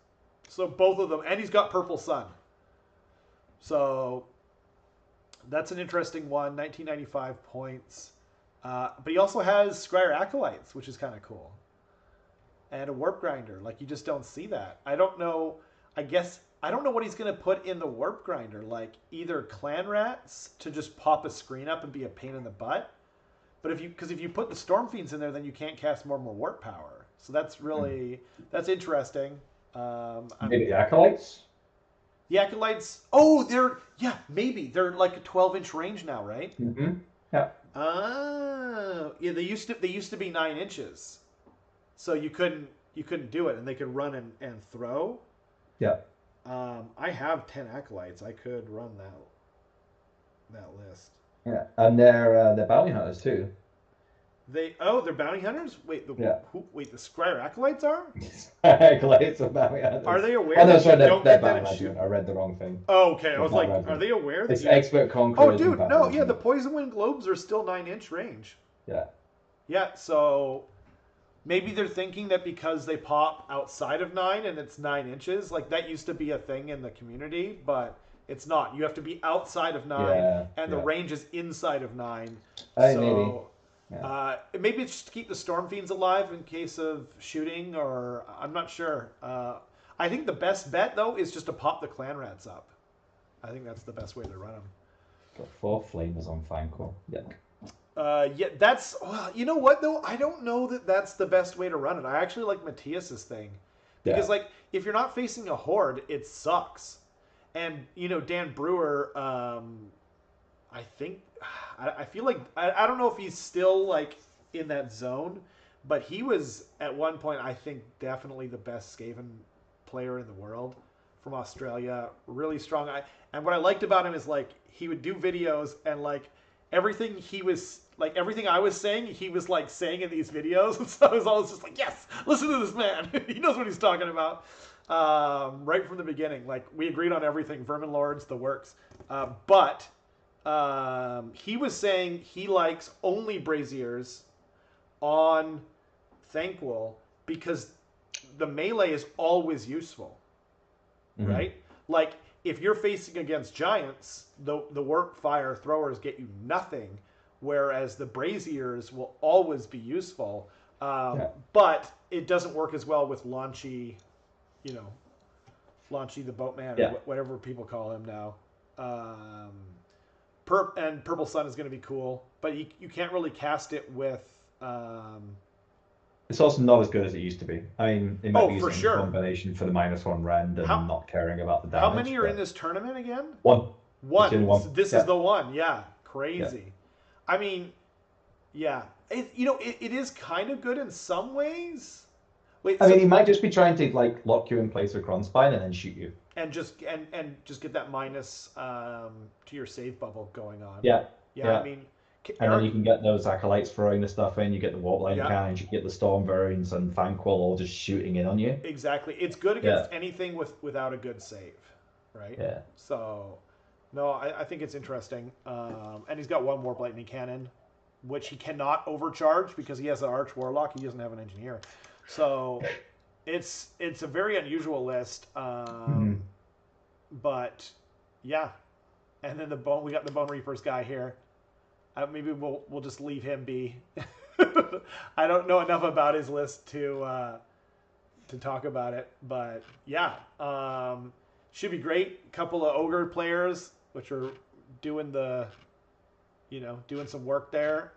Speaker 1: So both of them. And he's got Purple Sun. So that's an interesting one, 1995 points. But he also has Scryer Acolytes, which is kind of cool. And a Warp Grinder. Like, you just don't see that. I don't know what he's going to put in the Warp Grinder. Like, either Clan Rats to just pop a screen up and be a pain in the butt. But if you put the Storm Fiends in there, then you can't cast more Warp Power. So that's really, that's interesting.
Speaker 2: Maybe the Acolytes?
Speaker 1: The Acolytes, maybe. They're like a 12-inch range now, right?
Speaker 2: Mm-hmm. Yeah.
Speaker 1: Yeah, they used to be 9 inches. So you couldn't you couldn't do it, and they could run and throw.
Speaker 2: Yeah.
Speaker 1: I have 10 acolytes. I could run that list.
Speaker 2: Yeah, and they're bounty hunters too.
Speaker 1: They're bounty hunters. Wait, the Scryer acolytes are?
Speaker 2: Acolytes are bounty hunters.
Speaker 1: Are they aware?
Speaker 2: Oh no, sorry,
Speaker 1: don't
Speaker 2: they're
Speaker 1: get
Speaker 2: bounty hunters. I read the wrong thing.
Speaker 1: Oh, okay. I was like, are they aware?
Speaker 2: It's expert conquerors.
Speaker 1: Oh, dude, no, yeah, the poison wind globes are still 9-inch range.
Speaker 2: Yeah.
Speaker 1: Yeah, so maybe they're thinking that because they pop outside of 9 and it's 9 inches, like that used to be a thing in the community, but it's not. You have to be outside of 9, and the range is inside of 9.
Speaker 2: Maybe. Yeah.
Speaker 1: Maybe it's just to keep the Storm Fiends alive in case of shooting, or I'm not sure. I think the best bet, though, is just to pop the clan rats up. I think that's the best way to run them.
Speaker 2: Got 4 flamers on Fanquil. Yuck.
Speaker 1: Yeah, that's... Well, you know what, though? I don't know that that's the best way to run it. I actually like Matthias's thing. Because, like, if you're not facing a horde, it sucks. And, you know, Dan Brewer, I think... I feel like... I don't know if he's still, like, in that zone, but he was, at one point, I think, definitely the best Skaven player in the world from Australia. Really strong. And what I liked about him is, like, he would do videos and, like, everything he was... Like, everything I was saying, he was, like, saying in these videos. And so I was always just like, yes, listen to this man. He knows what he's talking about. Right from the beginning. Like, we agreed on everything. Vermin Lords, the works. But he was saying he likes only braziers on Thanquil because the melee is always useful. Mm-hmm. Right? Like, if you're facing against giants, the work fire throwers get you nothing, whereas the braziers will always be useful. But it doesn't work as well with Launchy, you know, Launchy the Boatman, or whatever people call him now. And Purple Sun is going to be cool, but you can't really cast it with...
Speaker 2: It's also not as good as it used to be. I mean, it might be
Speaker 1: for
Speaker 2: using
Speaker 1: sure.
Speaker 2: a combination for the -1 rend and not caring about the damage.
Speaker 1: How many are in this tournament again?
Speaker 2: One.
Speaker 1: One. This is the one. Yeah. Crazy. Yeah. I mean, yeah. It is kind of good in some ways. Wait.
Speaker 2: I mean, he might just be trying to like lock you in place with Grunspine and then shoot you.
Speaker 1: And just get that minus to your save bubble going on.
Speaker 2: Yeah.
Speaker 1: I mean,
Speaker 2: and then you can get those acolytes throwing the stuff in. You get the warpline cannons. You get the storm variants and Fanquil all just shooting in on you.
Speaker 1: Exactly. It's good against anything without a good save, right?
Speaker 2: Yeah.
Speaker 1: So, no, I think it's interesting. And he's got one warp lightning cannon, which he cannot overcharge because he has an arch warlock. He doesn't have an engineer. So, it's a very unusual list. But yeah, and then we got the Bone Reapers guy here. Maybe we'll just leave him be. I don't know enough about his list to talk about it, but yeah, should be great. Couple of ogre players which are doing doing some work there.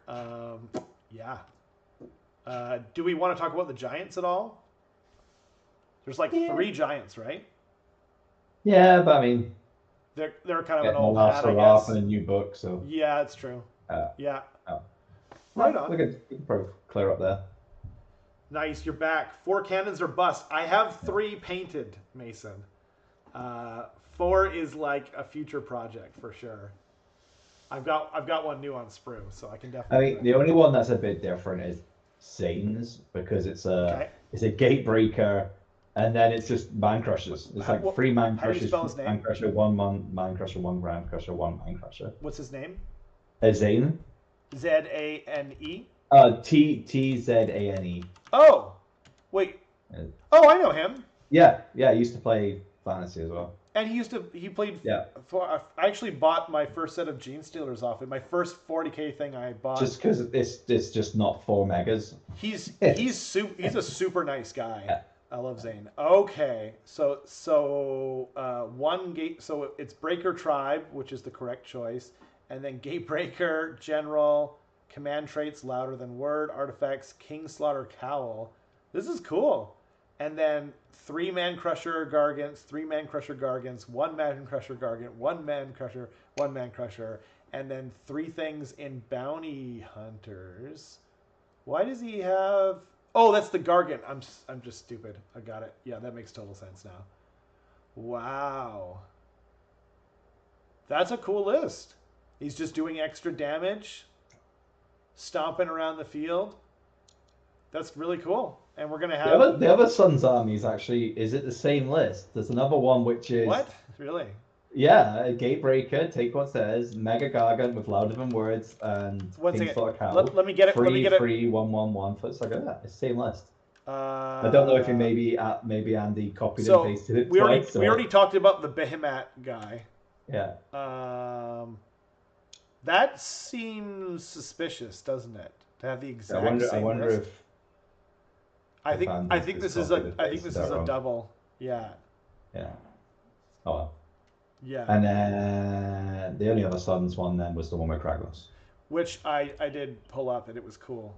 Speaker 1: Do we want to talk about the giants at all? There's like 3 giants, right?
Speaker 2: Yeah, but I mean,
Speaker 1: they're kind of an old hat, I guess.
Speaker 2: And a new book, so
Speaker 1: yeah, it's true.
Speaker 2: Right on. We can probably clear up there.
Speaker 1: Nice, you're back. 4 cannons are bust. I have 3 painted, Mason. 4 is like a future project for sure. I've got one new on Sprue, so I can definitely.
Speaker 2: I mean, the only one that's a bit different is Zane's because it's a gatebreaker, and then it's just man crushers. It's like 3 man crushers. How do you spell his name? Man crusher, 1 man crusher, 1 ground crusher, 1 man crusher.
Speaker 1: What's his name?
Speaker 2: Zane.
Speaker 1: Zane.
Speaker 2: Tzane.
Speaker 1: Oh, wait. Oh, I know him.
Speaker 2: Yeah. He used to play fantasy as well.
Speaker 1: And he played. Yeah. I actually bought my first set of Gene Stealers off it. My first 40K thing I bought.
Speaker 2: Just because it's just not 4 megas.
Speaker 1: He's a super nice guy. Yeah. I love Zane. Okay, so 1 gate. So it's Breaker Tribe, which is the correct choice, and then Gatebreaker, General, Command Traits, Louder Than Word, Artifacts, King Slaughter Cowl. This is cool. And then 3 Man Crusher Gargants, 3 Man Crusher Gargants, 1 Man Crusher Gargant, 1 Man Crusher, 1 Man Crusher, and then 3 things in Bounty Hunters. Why does he have Oh, that's the Gargant. I'm just stupid. I got it. Yeah, that makes total sense now. Wow. That's a cool list. He's just doing extra damage, stomping around the field. That's really cool. And we're going to have...
Speaker 2: The other Sun's army is it the same list? There's another one which is...
Speaker 1: What? Really?
Speaker 2: Yeah, Gatebreaker, take what says, Mega Gargant with louder than words, and King's Slaughter Cow.
Speaker 1: Let me get it. Let me get it.
Speaker 2: 111 for it's like that. It's the same list. I don't know if you maybe Andy copied and pasted it twice.
Speaker 1: We already talked about the Behemoth guy.
Speaker 2: Yeah.
Speaker 1: That seems suspicious, doesn't it? To have the exact same list.
Speaker 2: I wonder if
Speaker 1: I think this is a double. Yeah.
Speaker 2: Yeah. Oh well.
Speaker 1: Yeah.
Speaker 2: And then the only other Suns one then was the one with Kragnos.
Speaker 1: Which I did pull up and it was cool.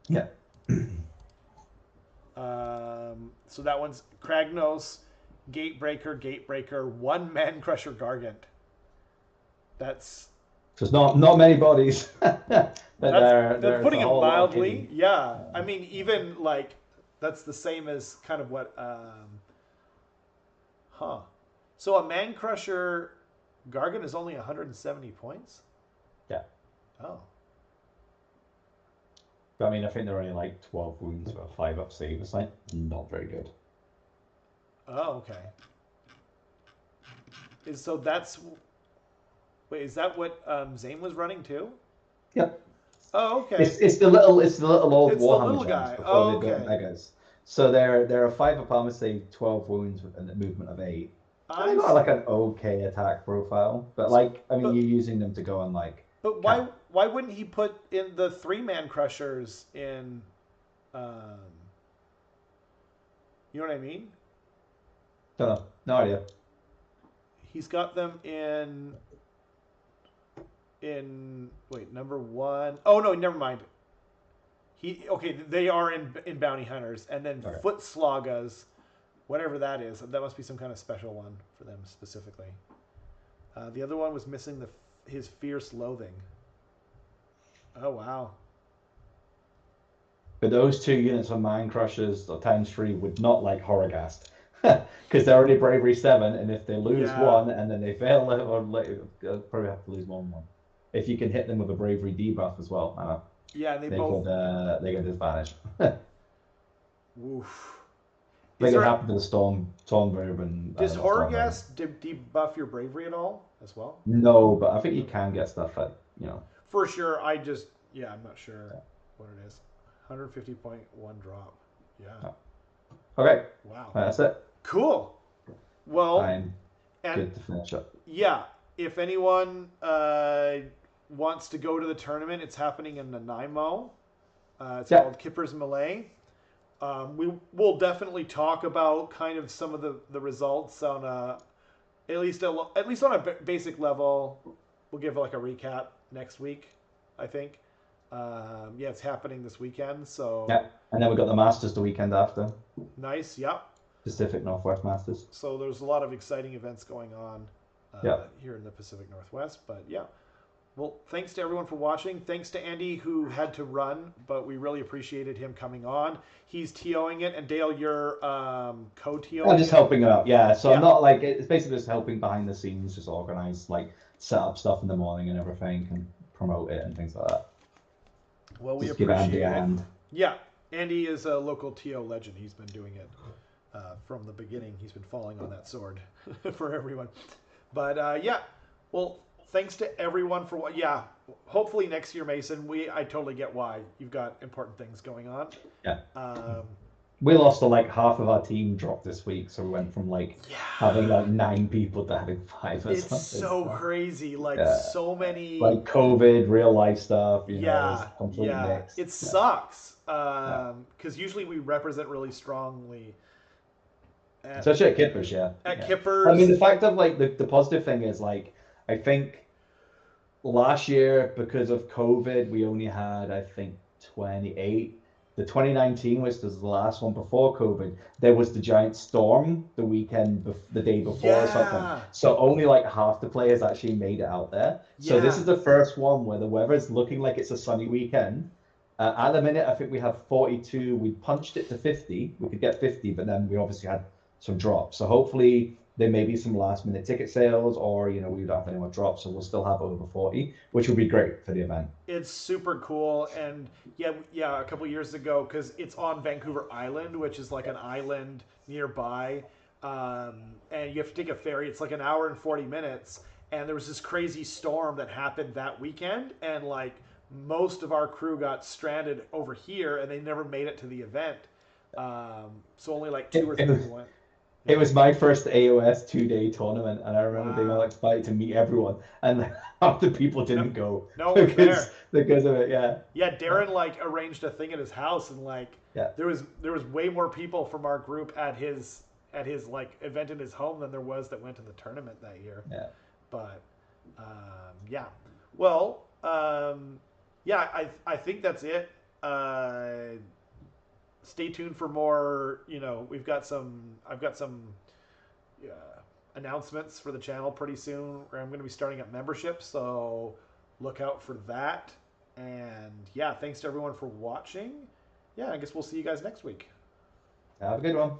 Speaker 2: Yeah.
Speaker 1: So that one's Kragnos, Gatebreaker, one Man Crusher Gargant. That's
Speaker 2: just not many bodies. But
Speaker 1: they're putting it mildly. Yeah. I mean, even like that's the same as kind of what So a Man Crusher Gargant is only 170 points?
Speaker 2: Yeah.
Speaker 1: Oh.
Speaker 2: But I mean, I think they're only like 12 wounds for a 5-up save. It's like not very good.
Speaker 1: Oh, okay. So that's... Wait, is that what Zane was running too?
Speaker 2: Yep.
Speaker 1: Oh, okay.
Speaker 2: It's the little old Warhammer
Speaker 1: guy.
Speaker 2: Before
Speaker 1: Oh,
Speaker 2: they
Speaker 1: okay.
Speaker 2: built Megas. So they're a 5-up armor save, 12 wounds with a movement of 8. They got like an okay attack profile, but like you're using them to go on like.
Speaker 1: But why wouldn't he put in the 3-man crushers in? You know what I mean?
Speaker 2: Don't know. No idea.
Speaker 1: He's got them in number 1. Oh no, never mind. They are in Bounty Hunters, and then Foot Sloggas. Whatever that is, that must be some kind of special one for them specifically. The other one was missing his Fierce Loathing. Oh, wow.
Speaker 2: But those 2 units of Mind Crushers or ×3 would not like Horrorghast. Because they're already Bravery 7, and if they lose one and then they fail, they'll probably have to lose 1. If you can hit them with a Bravery debuff as well.
Speaker 1: Yeah, and
Speaker 2: they get disadvantage.
Speaker 1: Oof.
Speaker 2: Like it happened to the Stormverb and...
Speaker 1: Does Horrorghast debuff your bravery at all as well?
Speaker 2: No, but I think you can get stuff that,
Speaker 1: For sure, I'm not sure what it is. 150.1 drop. Yeah.
Speaker 2: Okay.
Speaker 1: Wow.
Speaker 2: That's it.
Speaker 1: Cool. Well...
Speaker 2: Good to finish up.
Speaker 1: Yeah. If anyone wants to go to the tournament, it's happening in Nanaimo. It's called Kipper's Melee. We will definitely talk about kind of some of the results on at least on a basic level. We'll give like a recap next week, I think. It's happening this weekend. So
Speaker 2: and then we got the Masters the weekend after.
Speaker 1: Nice. Yeah.
Speaker 2: Pacific Northwest Masters.
Speaker 1: So there's a lot of exciting events going on here in the Pacific Northwest. But yeah. Well, thanks to everyone for watching. Thanks to Andy, who had to run, but we really appreciated him coming on. He's TOing it, and Dale, you're co-TOing.
Speaker 2: I'm just helping out, So I'm not like, it's basically just helping behind the scenes, just organize, like set up stuff in the morning and everything, and promote it and things like that.
Speaker 1: Well, we
Speaker 2: just
Speaker 1: appreciate
Speaker 2: give Andy a hand.
Speaker 1: Yeah, Andy is a local TO legend. He's been doing it from the beginning. He's been falling on that sword for everyone. But well. Thanks to everyone for what. Yeah, hopefully next year, Mason. I totally get why you've got important things going on.
Speaker 2: Yeah. We lost like half of our team dropped this week, so we went from having like 9 people to having 5 or something.
Speaker 1: It's so crazy, so many
Speaker 2: like COVID, real life stuff. You know, it's completely mixed.
Speaker 1: It sucks because usually we represent really strongly.
Speaker 2: Especially at Kippers,
Speaker 1: At Kippers.
Speaker 2: I mean, the fact of like the positive thing is like. I think last year, because of COVID, we only had, 28. The 2019, which was the last one before COVID, there was the giant storm the day before or something. So only like half the players actually made it out there. So this is the first one where the weather's looking like it's a sunny weekend, At the minute, I think we have 42. We punched it to 50. We could get 50, but then we obviously had some drops. So hopefully there may be some last minute ticket sales, or we don't have any more drops, so we'll still have over 40, which would be great for the event.
Speaker 1: It's super cool, and a couple years ago, because it's on Vancouver Island, which is like an island nearby, and you have to take a ferry. It's like an hour and 40 minutes, and there was this crazy storm that happened that weekend, and like most of our crew got stranded over here, and they never made it to the event. So only like 2 or 3 people went.
Speaker 2: It was my first AoS 2-day tournament, and I remember being all excited to meet everyone, and half the people didn't go because of it.
Speaker 1: Yeah, Darren like arranged a thing at his house, and like there was way more people from our group at his like event in his home than there was that went to the tournament that year.
Speaker 2: Yeah,
Speaker 1: but well, I think that's it. Stay tuned for more. I've got some announcements for the channel pretty soon. I'm going to be starting up memberships, so look out for that. And thanks to everyone for watching. I guess we'll see you guys next week.
Speaker 2: Have a good one.